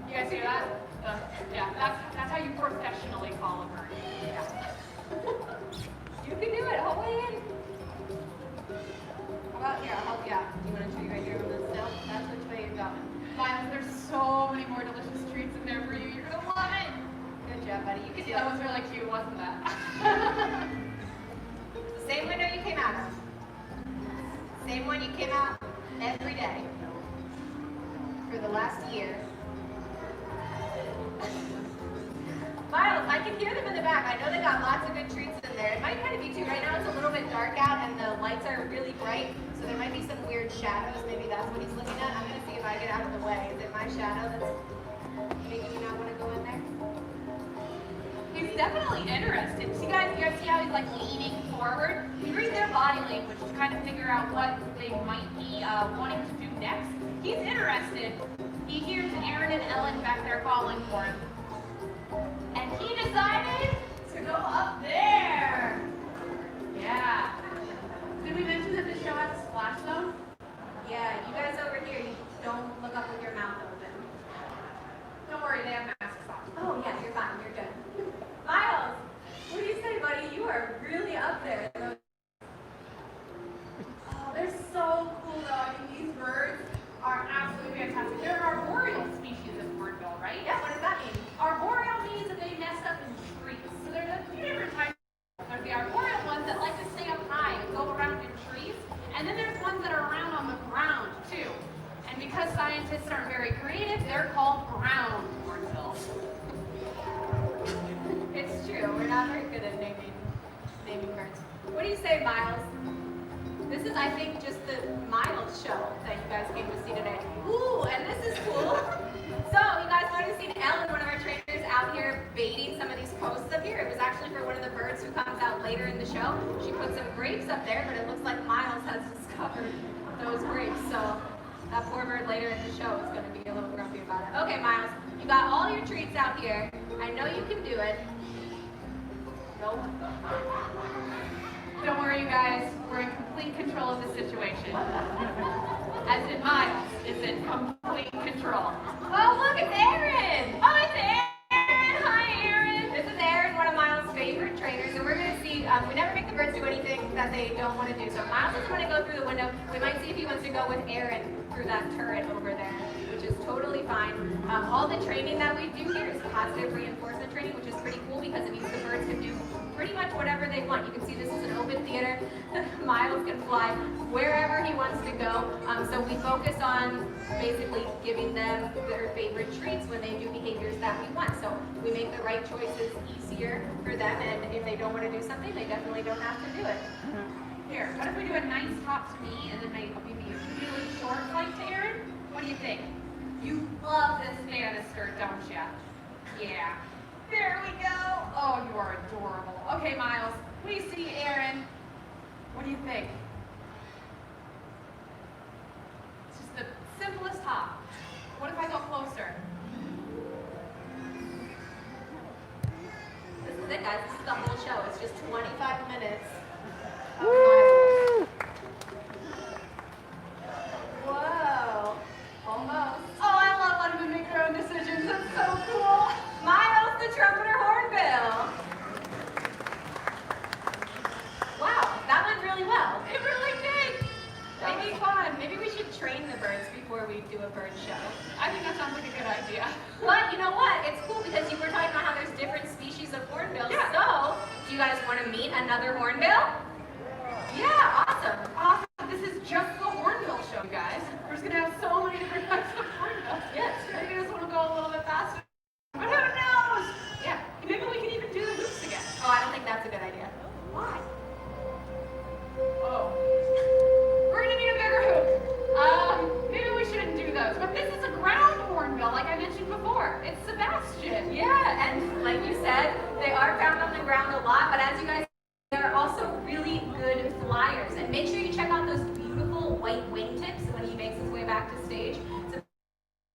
You guys hear that? Yeah, that's how you professionally call a bird. Yeah. You can do it. Hold way in. How about here? I'll help you out. Do you want a treat right here on this still? That's which way you're going. Miles, there's so many more delicious treats in there for you. You're gonna love it. Good job, buddy. You can do That it. was really cute, wasn't that? Same window you came out of. Same one you came out every day for the last year. Miles, I can hear them in the back. I know they got lots of good treats in there. It might kind of be too. Right now it's a little bit dark out and the lights are really bright, so there might be some weird shadows. Maybe that's what he's looking at. I'm gonna see if I get out of the way. Is it my shadow that's making you not want to go in there? He's definitely interested. See, guys, you guys see how he's like leaning forward? You read their body language to kind of figure out what they might be wanting to do next. He's interested. He hears Aaron and Ellen back there calling for him. And he decided to go up there. Yeah. Did we mention that the show has a splash zone? Yeah, you guys over here, you don't look up with your mouth open. Don't worry, they have masks on. Oh yeah, you're fine, you're good. Miles, what do you say, buddy? You are really up there. Oh, they're so cool though. I mean, these birds are absolutely fantastic. They're arboreal species in Portville, right? Yeah, what does that mean? Arboreal means that they nest up in trees. So there's a few different types. There's the arboreal ones that like to stay up high and go around in trees. And then there's ones that are around on the ground too. And because scientists aren't very creative, they're called ground Portville. It's true, we're not very good at naming birds. What do you say, Miles? This is, I think, just the Miles show that you guys came to see today. Ooh, and this is cool. So, you guys might have seen Ellen, one of our trainers, out here baiting some of these posts up here. It was actually for one of the birds who comes out later in the show. She put some grapes up there, but it looks like Miles has discovered those grapes. So, that poor bird later in the show is going to be a little grumpy about it. Okay, Miles, you got all your treats out here. I know you can do it. Nope. Don't worry, you guys. We're in complete control of the situation. As in Miles is in complete control. Oh, look, it's Aaron! Oh, it's Aaron! Hi, Aaron! This is Aaron, one of Miles' favorite trainers, and we're going to see, we never make the birds do anything that they don't want to do. So if Miles doesn't want to go through the window, we might see if he wants to go with Aaron through that turret over there, which is totally totally fine. All the training that we do here is positive reinforcement training, which is pretty cool because it means the birds can do pretty much whatever they want. You can see this is an open theater. Miles can fly wherever he wants to go. So we focus on basically giving them their favorite treats when they do behaviors that we want. So we make the right choices easier for them, and if they don't want to do something, they definitely don't have to do it. Here, what if we do a nice hop to me and then maybe a really short flight to Aaron? What do you think? You love this banister, don't you? Yeah. There we go. Oh, you are adorable. Okay, Miles, we see Aaron. What do you think? It's just the simplest hop. What if I go closer? This is it, guys. This is the whole show. It's just 25 minutes. Woo! Whoa. Almost. Oh, I love letting them make their own decisions. That's so cool. Miles, the trumpeter hornbill. Wow, that went really well. It really did. That was fun. Maybe we should train the birds before we do a bird show. I think that sounds like a good idea. But you know what? It's cool because you were talking about how there's different species of hornbills. Yeah. So, do you guys want to meet another hornbill? Yeah, awesome. Awesome. This is just the hornbill show, you guys. We're just going to have so many different types of hornbills. Yes. Maybe this one will go a little bit faster. But who knows? Yeah. Maybe we can even do the hoops again. Oh, I don't think that's a good idea. Why? Oh. We're going to need a bigger hoop. Maybe we shouldn't do those. But this is a ground hornbill, like I mentioned before. It's Sebastian. Yeah, and like you said, they are found on the ground a lot, but as you guys they're also really good flyers. And make sure you check out those beautiful white wingtips when he makes his way back to stage. So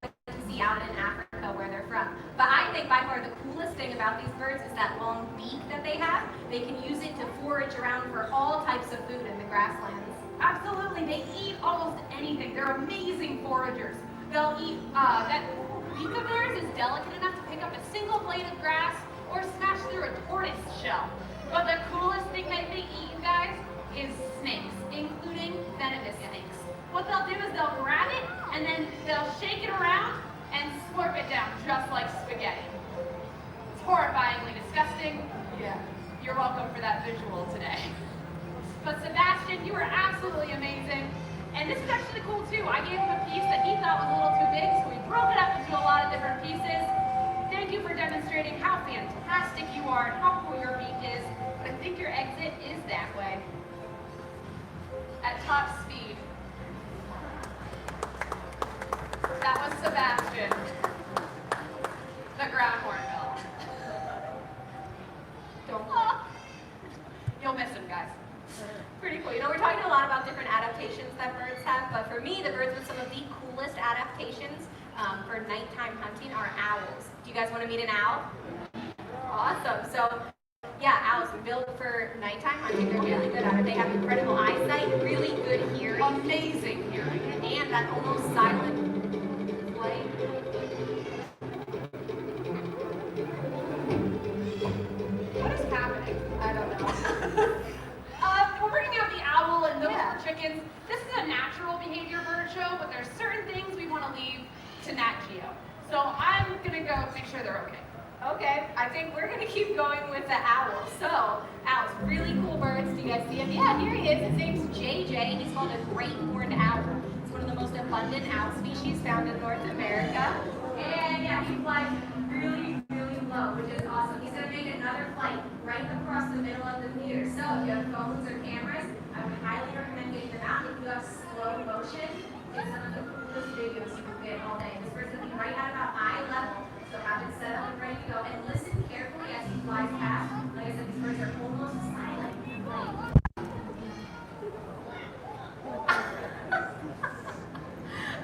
you can see out in Africa where they're from. But I think by far the coolest thing about these birds is that long beak that they have. They can use it to forage around for all types of food in the grasslands. Absolutely. They eat almost anything. They're amazing foragers. They'll eat, that beak of theirs is delicate enough to pick up a single blade of grass or smash through a tortoise shell. But the coolest thing that they eat, you guys, is snakes, including venomous snakes. What they'll do is they'll grab it, and then they'll shake it around and slurp it down, just like spaghetti. It's horrifyingly disgusting. Yeah, you're welcome for that visual today. But Sebastian, you were absolutely amazing. And this is actually cool too. I gave him a piece that he thought was a little too big, so we broke it up into a lot of different pieces. Thank you for demonstrating how fantastic you are and how cool your beak is. But I think your exit is that way. At top speed. That was Sebastian, the ground hornbill. You'll miss him, guys. Pretty cool. You know, we're talking a lot about different adaptations that birds have, but for me, the birds with some of the coolest adaptations for nighttime hunting are owls. Do you guys want to meet an owl? Awesome. So, yeah, owls are built for nighttime hunting. They're really good at it. They have incredible eyesight, really good hearing. Amazing hearing. And that almost silent play. What is happening? I don't know. We're bringing out the owl and those are chickens. This is a natural behavior bird show, but there's certain things we want to leave to Nat Geo. So I'm going to go make sure they're okay. Okay, I think we're going to keep going with the owl. So, owls, really cool birds. Do you guys see him? Yeah, here he is. His name's JJ. He's called a great horned owl. It's one of the most abundant owl species found in North America. And yeah, he flies really, really low, which is awesome. He's going to make another flight right across the middle of the theater. So, if you have phones or cameras, I would highly recommend getting them out. If you have slow motion, it's some of the coolest videos you can get all day. This bird's going to be right at about eye level. So have it set up and ready to go, and listen carefully as he flies past. Like I said, these birds are almost silent.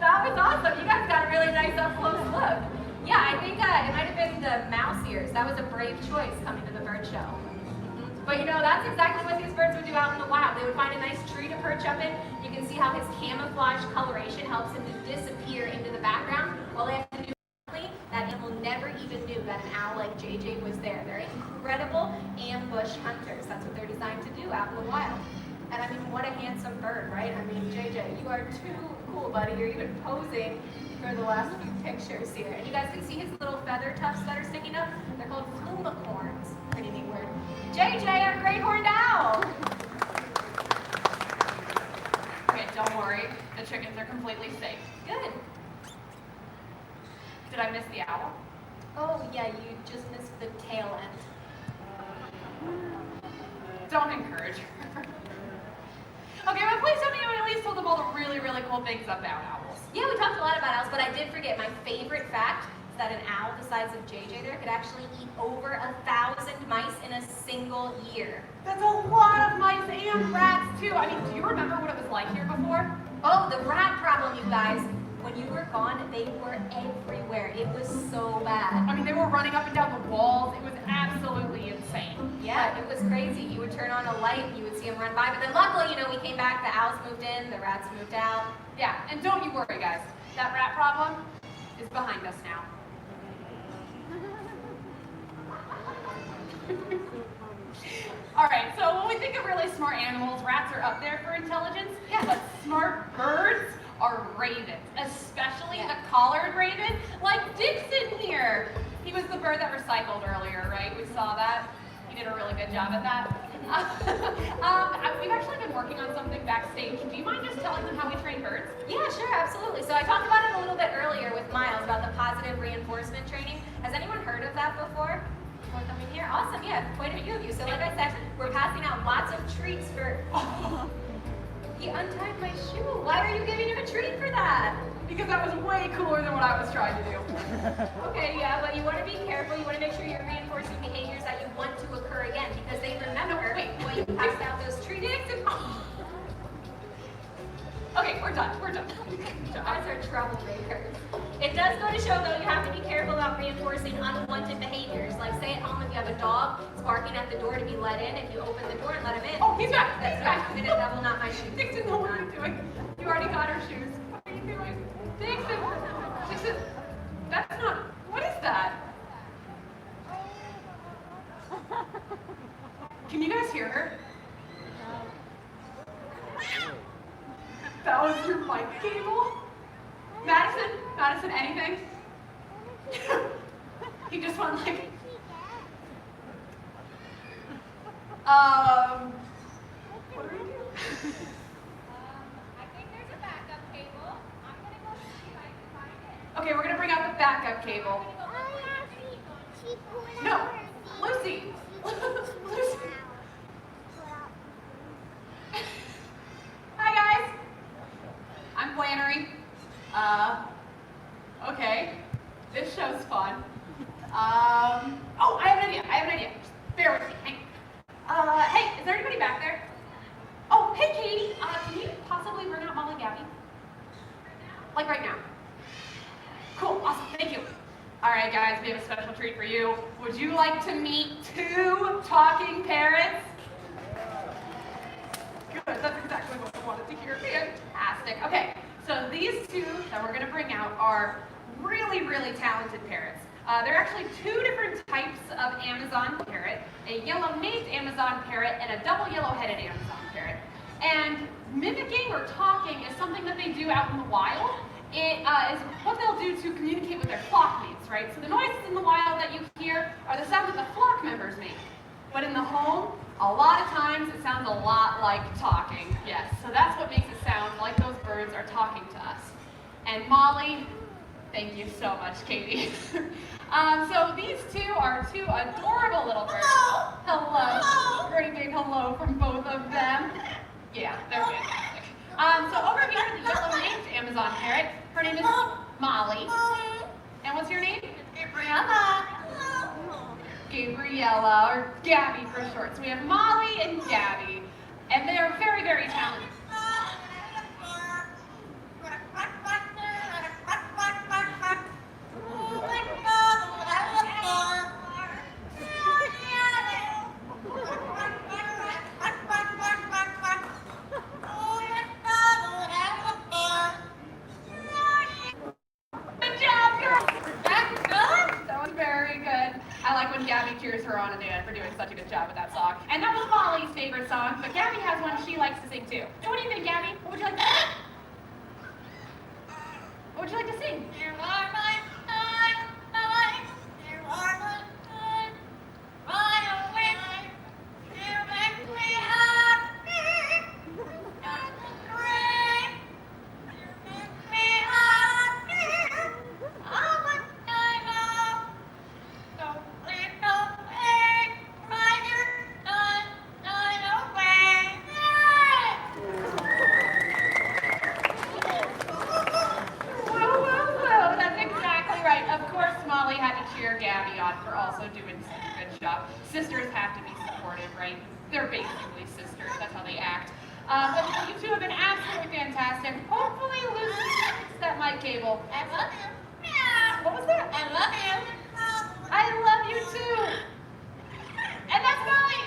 That was awesome. You guys got a really nice up close look. Yeah, I think it might have been the mouse ears. That was a brave choice coming to the bird show. But you know, that's exactly what these birds would do out in the wild. They would find a nice tree to perch up in. You can see how his camouflage coloration helps him to disappear into the background. All they have to do that animal never even knew that an owl like JJ was there. They're incredible ambush hunters. That's what they're designed to do out in the wild. And I mean, what a handsome bird, right? I mean, JJ, you are too cool, buddy. You're even posing for the last few pictures here. And you guys can see his little feather tufts that are sticking up. They're called flumicorns. Pretty neat word. JJ, our great horned owl. Okay, don't worry. The chickens are completely safe. Good. Did I miss the owl? Oh, yeah, you just missed the tail end. Don't encourage her. Okay, but please tell me you at least told them all the really, really cool things about owls. Yeah, we talked a lot about owls, but I did forget my favorite fact is that an owl the size of JJ there could actually eat over 1,000 mice in a single year. That's a lot of mice and rats, too. I mean, do you remember what it was like here before? Oh, the rat problem, you guys. When you were gone, they were everywhere. It was so bad. I mean, they were running up and down the walls. It was absolutely insane. Yeah, it was crazy. You would turn on a light, you would see them run by, but then luckily, we came back, the owls moved in, the rats moved out. Yeah, and don't you worry, guys. That rat problem is behind us now. All right, so when we think of really smart animals, rats are up there for intelligence. Yeah. But smart birds are ravens, especially a collared raven, like Dixon here. He was the bird that recycled earlier, right? We saw that. He did a really good job at that. We've actually been working on something backstage. Do you mind just telling them how we train birds? Yeah, sure, absolutely. So I talked about it a little bit earlier with Miles about the positive reinforcement training. Has anyone heard of that before? Before coming here? Awesome, yeah, quite a few of you. So like I said, we're passing out lots of treats for... He untied my shoe. Why are you giving him a treat for that? Because that was way cooler than what I was trying to do. Okay, yeah, but you want to be careful. You want to make sure you're reinforcing behaviors that you want to occur again because they remember when you passed out those treats. Okay, we're done. We're done. Guys are troublemakers. It does go to show, though, you have to be careful about reinforcing unwanted behaviors. Like, say at home, if you have a dog, it's barking at the door to be let in. If you open the door and let him in. Oh, he's back. That's back. That will not my shoes. Dixon, what are you doing? You already got her shoes. What are you doing? Dixon! Dixon! That's not... What is that? Can you guys hear her? That was your mic cable? Madison? Madison, anything? He just went like... What are you doing? I think there's a backup cable. I'm gonna go see if I can find it. Okay, we're gonna bring out the backup cable. No, Lucy! Lucy! Hi guys! I'm Flannery. Okay. This show's fun. Oh, I have an idea. Just bear with me. Hey, is there anybody back there? Oh, hey Katie, can you possibly bring out Molly and Gabby? Like right now. Cool, awesome, thank you. All right guys, we have a special treat for you. Would you like to meet 2 talking parrots? Good, that's exactly what I wanted to hear. Fantastic. Okay, so these 2 that we're gonna bring out are really, really talented parrots. There are actually 2 different types of Amazon parrot, a yellow-naped Amazon parrot and a double yellow-headed Amazon parrot. And mimicking or talking is something that they do out in the wild. It is what they'll do to communicate with their flock mates, right? So the noises in the wild that you hear are the sounds that the flock members make. But in the home, a lot of times it sounds a lot like talking, yes. So that's what makes it sound like those birds are talking to us. And Molly, thank you so much, Katie. So these 2 are 2 adorable little birds. Hello. Great big hello from both of them. Yeah, they're fantastic. So over here, the yellow-naped Amazon parrot, her name is Molly. And what's your name? Gabriella. Gabriella, or Gabby for short. So we have Molly and Gabby, and they are very, very talented. Gabby cheers her on for doing such a good job with that song. And that was Molly's favorite song, but Gabby has one she likes to sing too. So what do you think, Gabby? What would you like to sing? What What'd you like to sing? You are my life, you are my life, my way, you make me happy, great, you make me happy, all my time, don't leave no way, my dear, die away, Well, that's exactly right. Of course, Molly had to cheer Gabby on for also doing such a good job. Sisters have to be supportive, right? They're basically sisters. That's how they act. But you two have been absolutely fantastic. Hopefully, Lucy fixed that mic cable. I love you. What was that? I love you. I love you too. And that's Molly.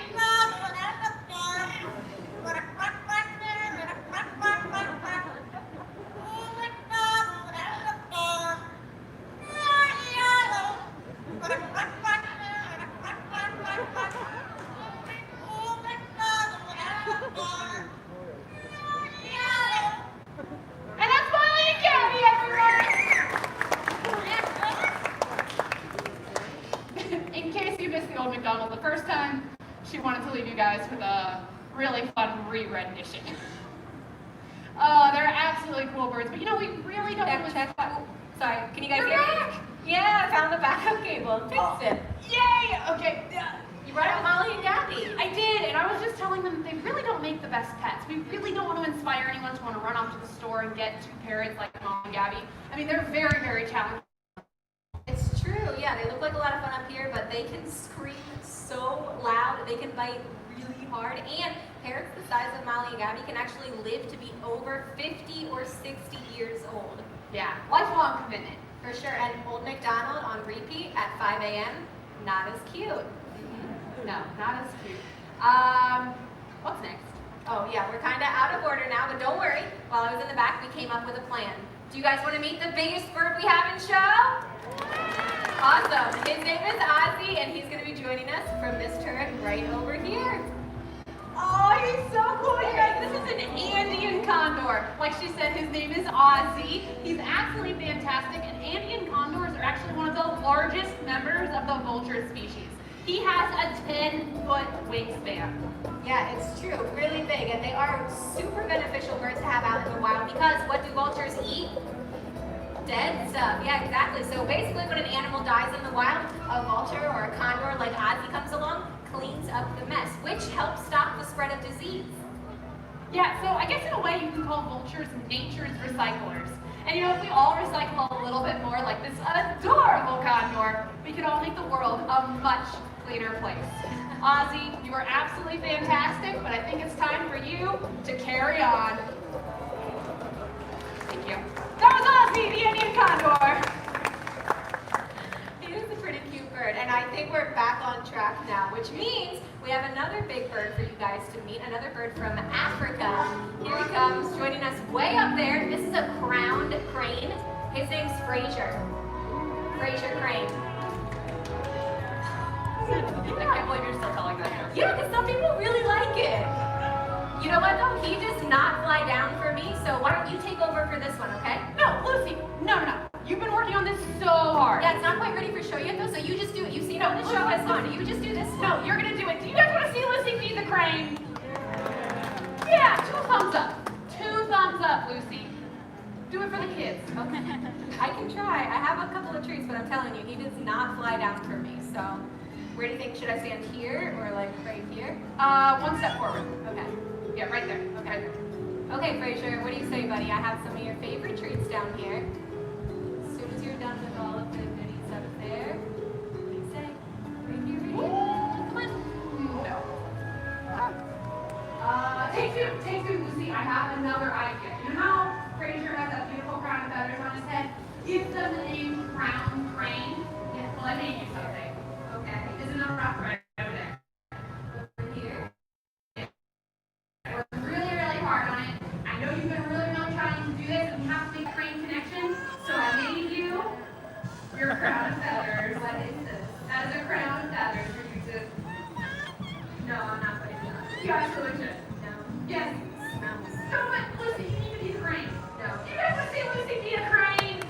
And that's Molly and Gabby, everyone. In case you missed the old McDonald the first time, she wanted to leave you guys with a really fun re-rendition. They're absolutely cool birds, but you know, we really don't know Check. Sorry, can you guys You're hear me? back. Yeah, I found the backup cable and fixed it. Yay! Okay. You brought out Molly and Gabby. I did, and I was just telling them that they really don't make the best pets. We really don't want to inspire anyone to want to run off to the store and get two parrots like Mom and Gabby. I mean, they're very, very talented. It's true, yeah, they look like a lot of fun up here, but they can scream so loud, they can bite really hard, and parrots the size of Molly and Gabby can actually live to be over 50 or 60 years old. Yeah, lifelong commitment. For sure, and Old MacDonald on repeat at 5 a.m., not as cute. No, not as cute. What's next? Oh yeah, we're kind of out of order now, but don't worry. While I was in the back, we came up with a plan. Do you guys want to meet the biggest bird we have in show? Awesome. His name is Ozzy, and he's going to be joining us from this turret right over here. Oh, he's so cool, you guys. This is an Andean condor. Like she said, his name is Ozzy. He's absolutely fantastic, and Andean condors are actually one of the largest members of the vulture species. He has a 10-foot wingspan. Yeah, it's true. Really big, and they are super beneficial birds to have out in the wild because what do vultures eat? Dead stuff. Yeah, exactly. So basically when an animal dies in the wild, a vulture or a condor like Ozzy comes along, cleans up the mess, which helps stop the spread of disease. Yeah, so I guess in a way you can call vultures nature's recyclers. And you know, if we all recycle a little bit more like this adorable condor, we could all make the world a much cleaner place. Ozzy, you are absolutely fantastic, but I think it's time for you to carry on. Thank you. That was Ozzy, the Indian condor. He is a pretty cute bird, and I think we're back on track now, which means we have another big bird for you guys to meet, another bird from Africa. Here he comes, joining us way up there. This is a crowned crane. His name's Fraser. Fraser Crane. I can't believe you're still telling that joke. Yeah, because some people really like it. You know what though? He does not fly down for me, so why don't you take over for this one, okay? No, Lucy, no. You've been working on this so hard. Yeah, it's not quite ready for show yet though, so you just do it. You see how the show has gone. You just do this. No, you're gonna do it. Do you guys want to see Lucy feed the crane? Yeah, 2 thumbs up. 2 thumbs up, Lucy. Do it for the kids. Okay. I can try. I have a couple of treats, but I'm telling you, he does not fly down for me, so where do you think, should I stand here or like right here? 1 step forward. Okay. Yeah, right there. Okay. Right there. Okay, Fraser, what do you say, buddy? I have some of your favorite treats down here. As soon as you're done with all of the goodies up there, what do you say? Right here, right here. Come on. No. Take two, Lucy. I have another idea. You know how Fraser has that beautiful crown of feathers on his head? Give them the name Crown Crane. Yeah. Well, I made you something. Okay. Is another rock right over there. Over here. Worked really, really hard on it. I know you've been really, really trying to do this, and we have to make crane connection. So I made you your crown of feathers. What is this? That is a crown of feathers for you to. No, I'm not putting it on. You absolutely should. No. Yes. Smells. No, but Lucy, you need to be the crane. No. You guys want to see Lucy be a crane?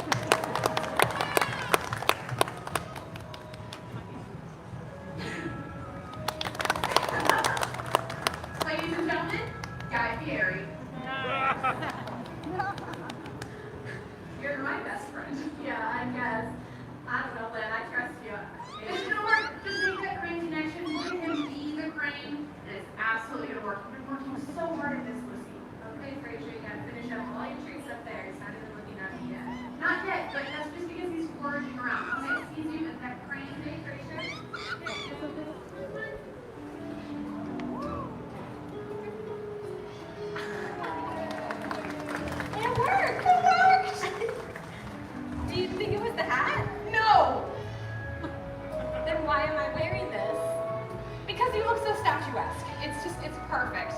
it's perfect.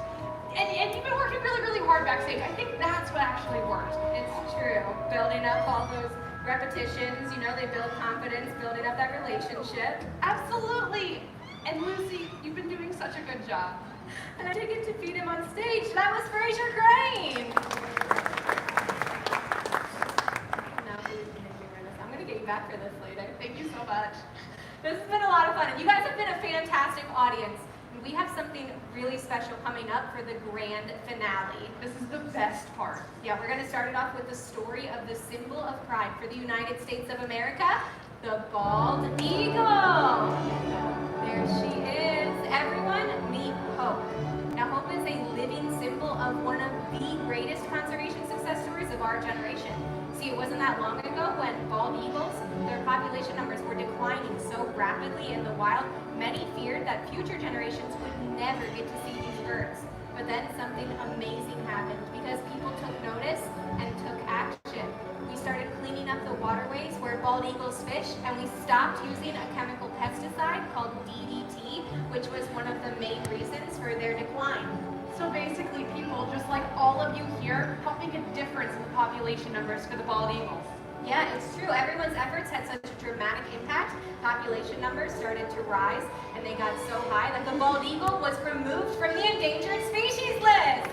And you've been working really, really hard backstage. I think that's what actually worked. It's true. Building up all those repetitions, they build confidence, building up that relationship. Absolutely. And Lucy, you've been doing such a good job. And I did get to feed him on stage. That was Fraser Crane. Now, I'm going to get you back for this later. Thank you so much. This has been a lot of fun. And you guys have been a fantastic audience. And we have something really special coming up for the grand finale. This is the best part. Yeah, we're going to start it off with the story of the symbol of pride for the United States of America, the bald eagle. There she is. Everyone, meet Hope. Now, Hope is a living symbol of one of the greatest conservation success stories of our generation. See, it wasn't that long ago when bald eagles, their population numbers were declining so rapidly in the wild, many feared that future generations would never get to see these birds. But then something amazing happened because people took notice and took action. We started cleaning up the waterways where bald eagles fish, and we stopped using a chemical pesticide called DDT, which was one of the main reasons for their decline. So basically, people, just like all of you here, help make a difference in the population numbers for the bald eagles. Yeah, it's true. Everyone's efforts had such a dramatic impact. Population numbers started to rise, and they got so high that the bald eagle was removed from the endangered species list.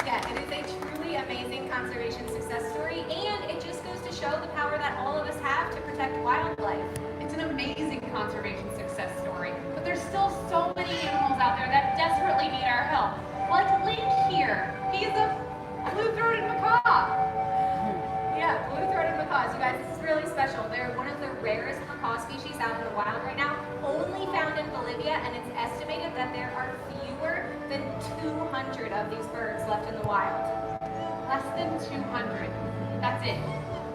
Yeah, it is a truly amazing conservation success story, and it just goes to show the power that all of us have to protect wildlife. It's an amazing conservation success story, but there's still so many animals out there that desperately need our help. Like Link here. He's a blue-throated macaw. Yeah, blue-throated macaws. You guys, this is really special. They're one of the rarest macaw species out in the wild right now, only found in Bolivia, and it's estimated that there are fewer than 200 of these birds left in the wild. Less than 200. That's it.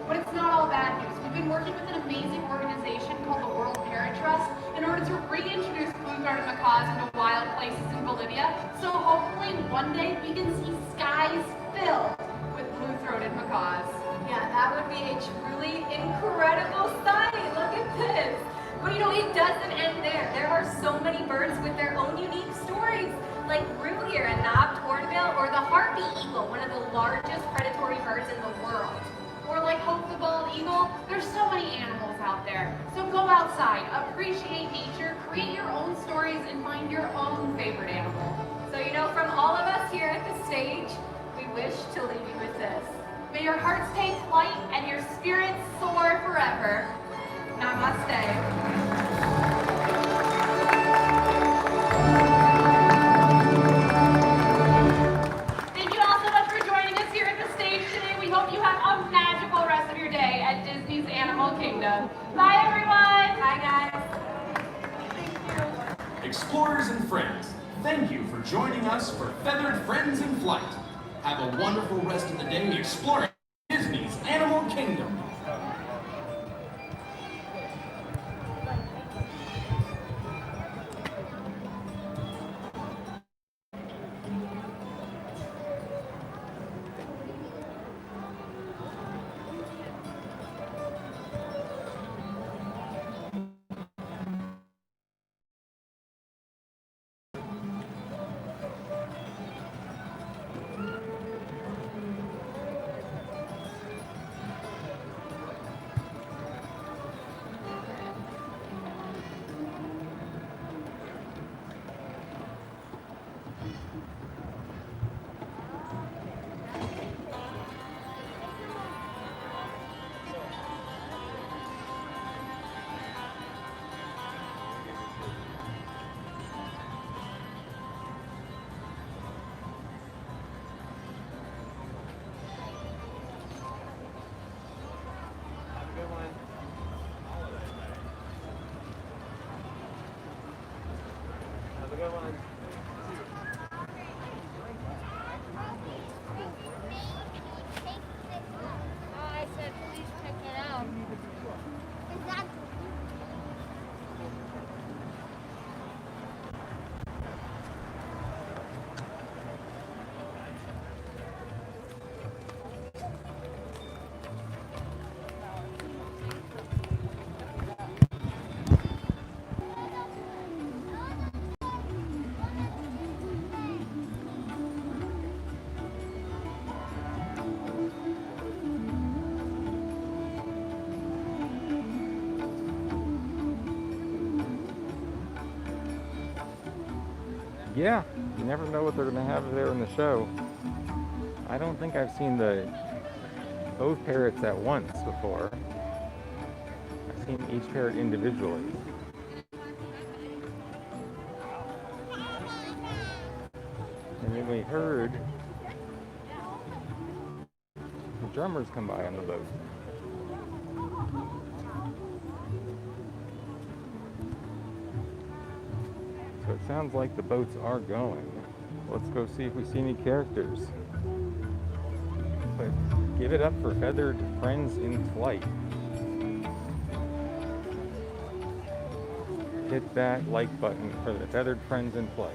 But it's not all bad news. We've been working with an amazing organization called the World Parrot Trust in order to reintroduce blue-throated macaws into wild places in Bolivia. So hopefully one day we can see skies filled with blue-throated macaws. Yeah, that would be a truly incredible sight. Look at this. But it doesn't end there. There are so many birds with their own unique stories, like Rue here, a knobbed hornbill, or the harpy eagle, one of the largest predatory birds in the world. Or like Hope the bald eagle, there's so many animals out there. So go outside, appreciate nature, create your own stories, and find your own favorite animal. So from all of us here at the stage, we wish to leave you with this. May your hearts take flight and your spirits soar forever. Namaste. Thank you all so much for joining us here at the stage today. We hope you have a magical rest of your day at Disney's Animal Kingdom. Bye, everyone. Bye, guys. Explorers and friends, thank you for joining us for Feathered Friends in Flight. Have a wonderful rest of the day exploring Disney's Animal Kingdom. Yeah, you never know what they're going to have there in the show. I don't think I've seen both parrots at once before. I've seen each parrot individually. And then we heard the drummers come by on the boat. So it sounds like the boats are going. Let's go see if we see any characters. But give it up for Feathered Friends in Flight. Hit that like button for the Feathered Friends in Flight.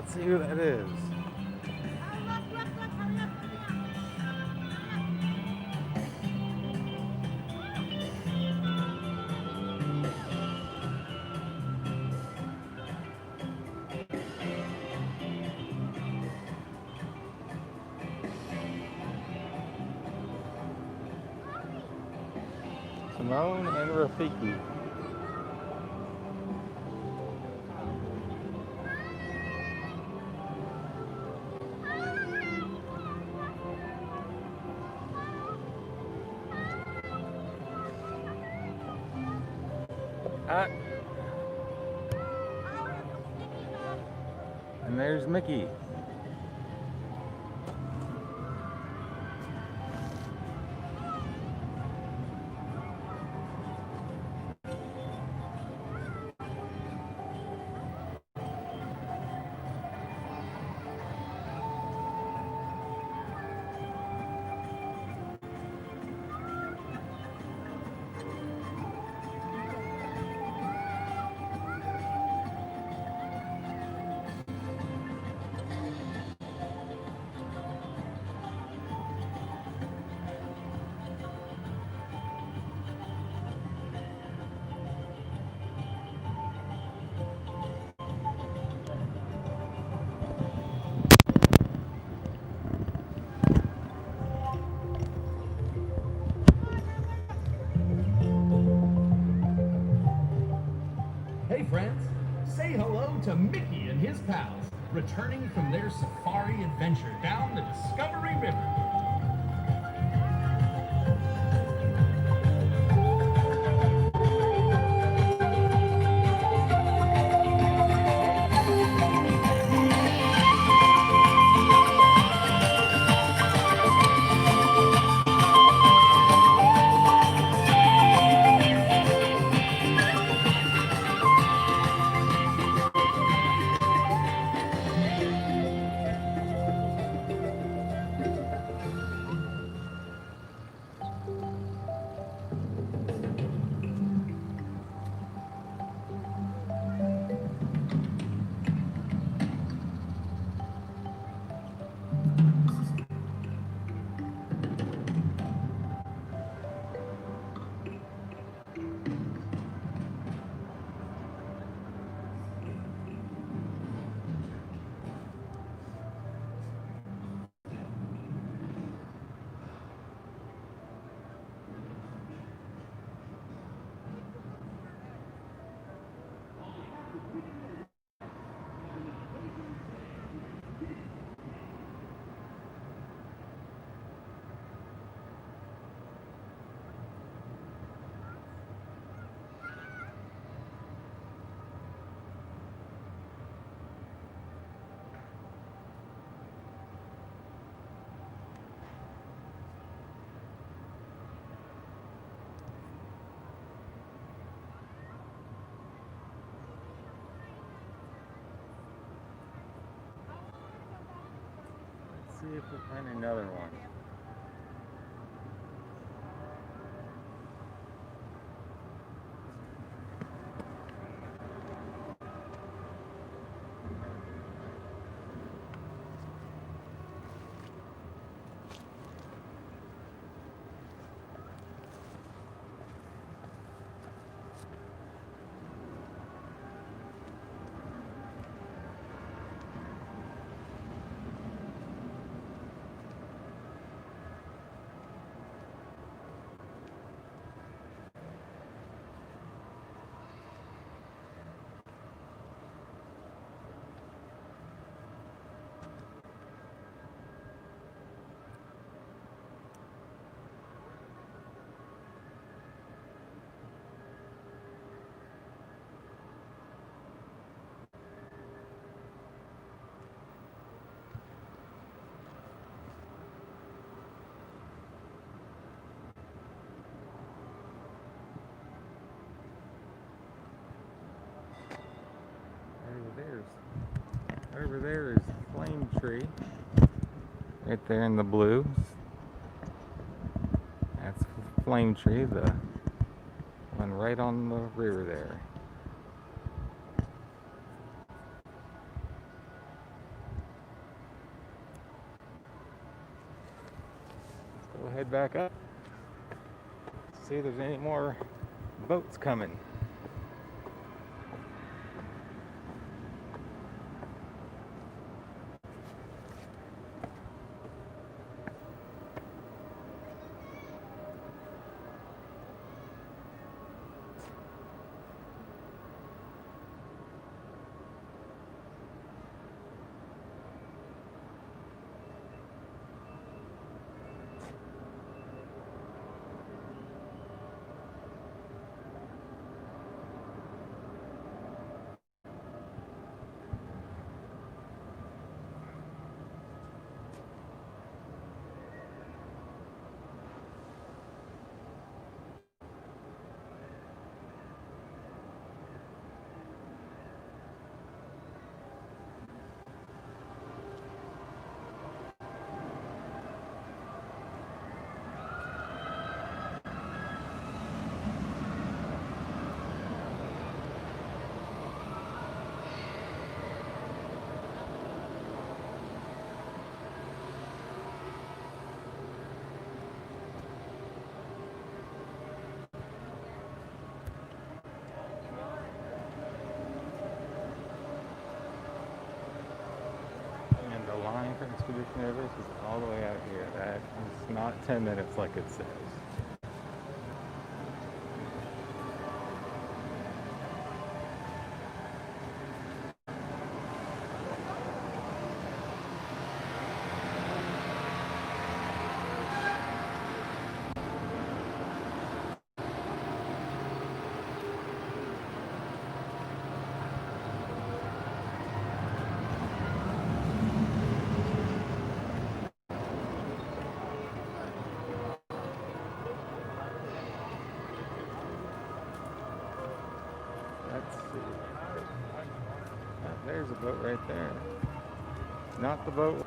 Let's see who that is. Simone and Rafiki. And there's Mickey. Hey friends, say hello to Mickey and his pals, returning from their safari adventure down the Discovery River. Let's see if we find another one. Over there is Flame Tree. Right there in the blue. That's Flame Tree, the one right on the river there. head back up. See if there's any more boats coming. And the line for Expedition Everest is all the way out here. That is not 10 minutes like it says. Let's see. There's a boat right there. Not the boat.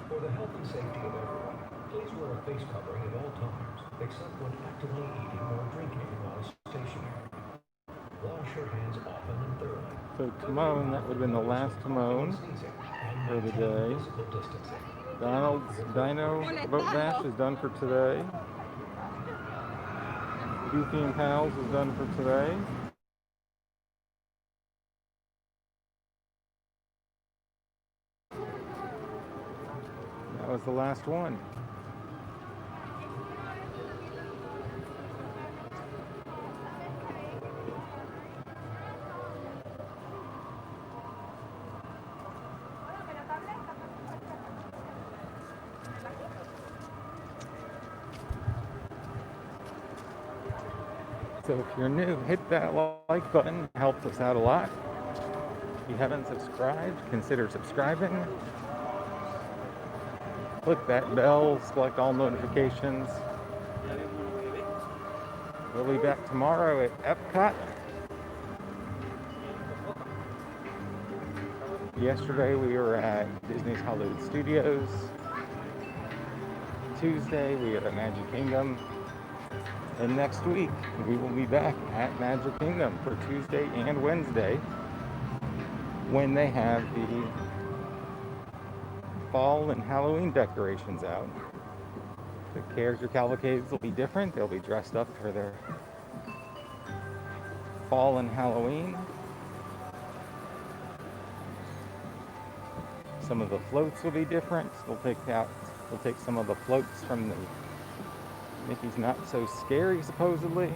For the health and safety of everyone, please wear a face covering at all times, except when actively eating or drinking while stationary. Wash your hands often and thoroughly. So Timon, that would have been the last Timon for the day. Donald's Dino Boat Bash is done for today. Goofy and Pals is done for today. That was the last one. So if you're new, hit that like button. It helps us out a lot. If you haven't subscribed, consider subscribing. Click that bell, select all notifications. We'll be back tomorrow at Epcot. Yesterday we were at Disney's Hollywood Studios. Tuesday we were at Magic Kingdom. And next week, we will be back at Magic Kingdom for Tuesday and Wednesday when they have the fall and Halloween decorations out. The character cavalcades will be different. They'll be dressed up for their fall and Halloween. Some of the floats will be different. We'll take some of the floats from the Mickey's Not So Scary, supposedly.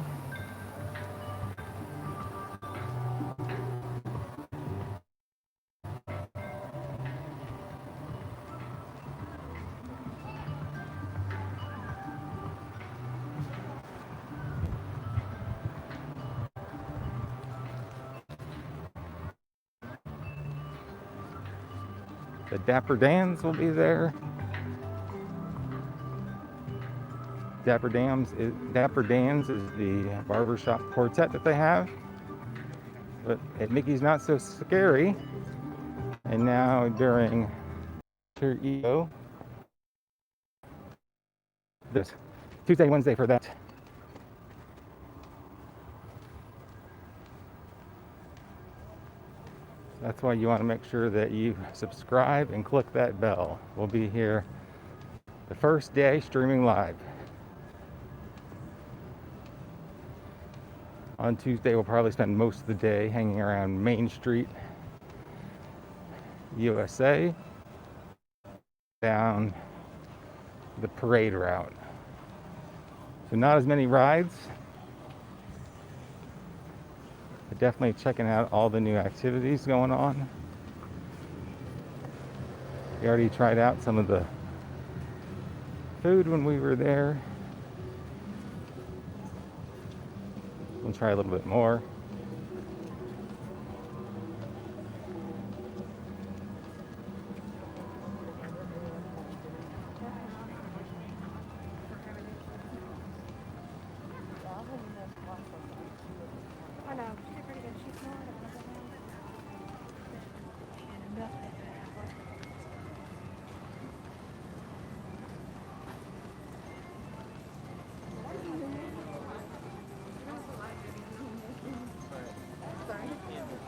The Dapper Dans will be there. Dapper Dans is the barbershop quartet that they have. But at Mickey's Not So Scary, and now during EO, this Tuesday, Wednesday for that. That's why you want to make sure that you subscribe and click that bell. We'll be here the first day streaming live. On Tuesday, we'll probably spend most of the day hanging around Main Street, USA, down the parade route. So not as many rides, but definitely checking out all the new activities going on. We already tried out some of the food when we were there. We'll try a little bit more.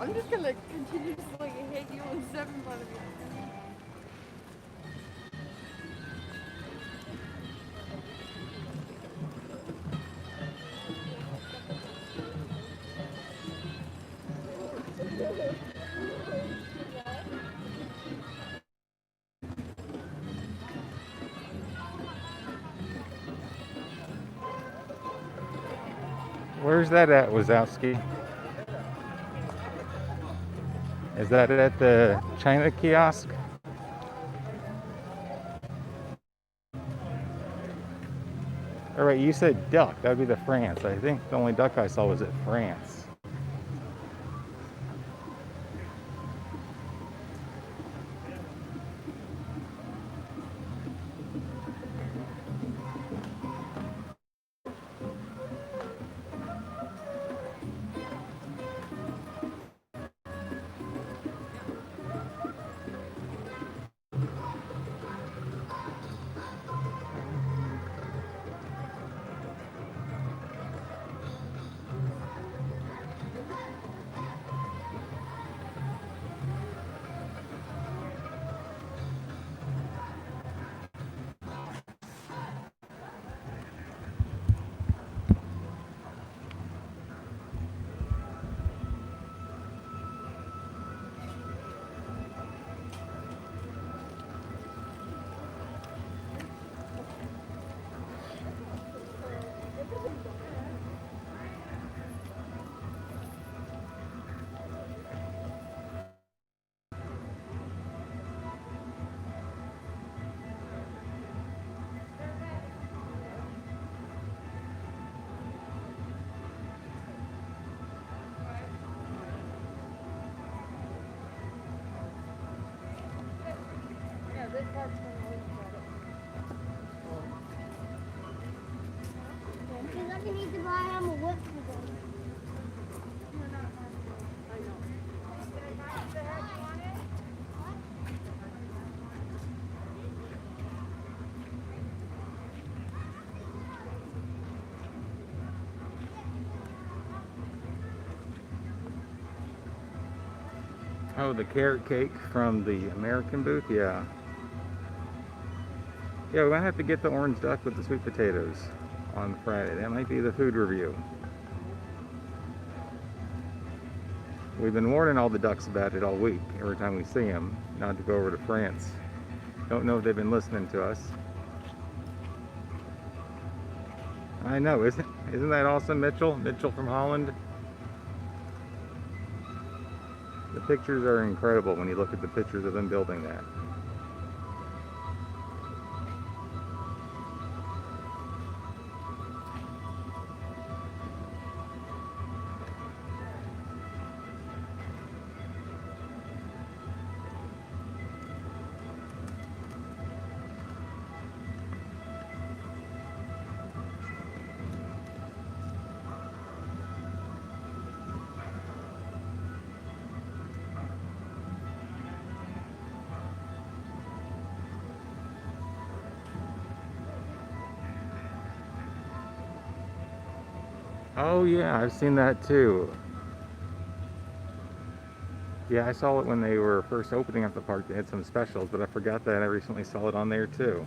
I'm just gonna continuously hit you and step in front of you. Where's that at, Wazowski? Is that at the China kiosk? All right, you said duck. That would be the France. I think the only duck I saw was at France. Because I need to buy him a whip for them. Oh, the carrot cake from the American booth? Yeah. Yeah, we might have to get the orange duck with the sweet potatoes on Friday. That might be the food review. We've been warning all the ducks about it all week, every time we see them, not to go over to France. Don't know if they've been listening to us. I know, isn't that awesome, Mitchell? Mitchell from Holland? The pictures are incredible when you look at the pictures of them building that. Oh yeah, I've seen that too. Yeah, I saw it when they were first opening up the park. They had some specials, but I forgot that I recently saw it on there too.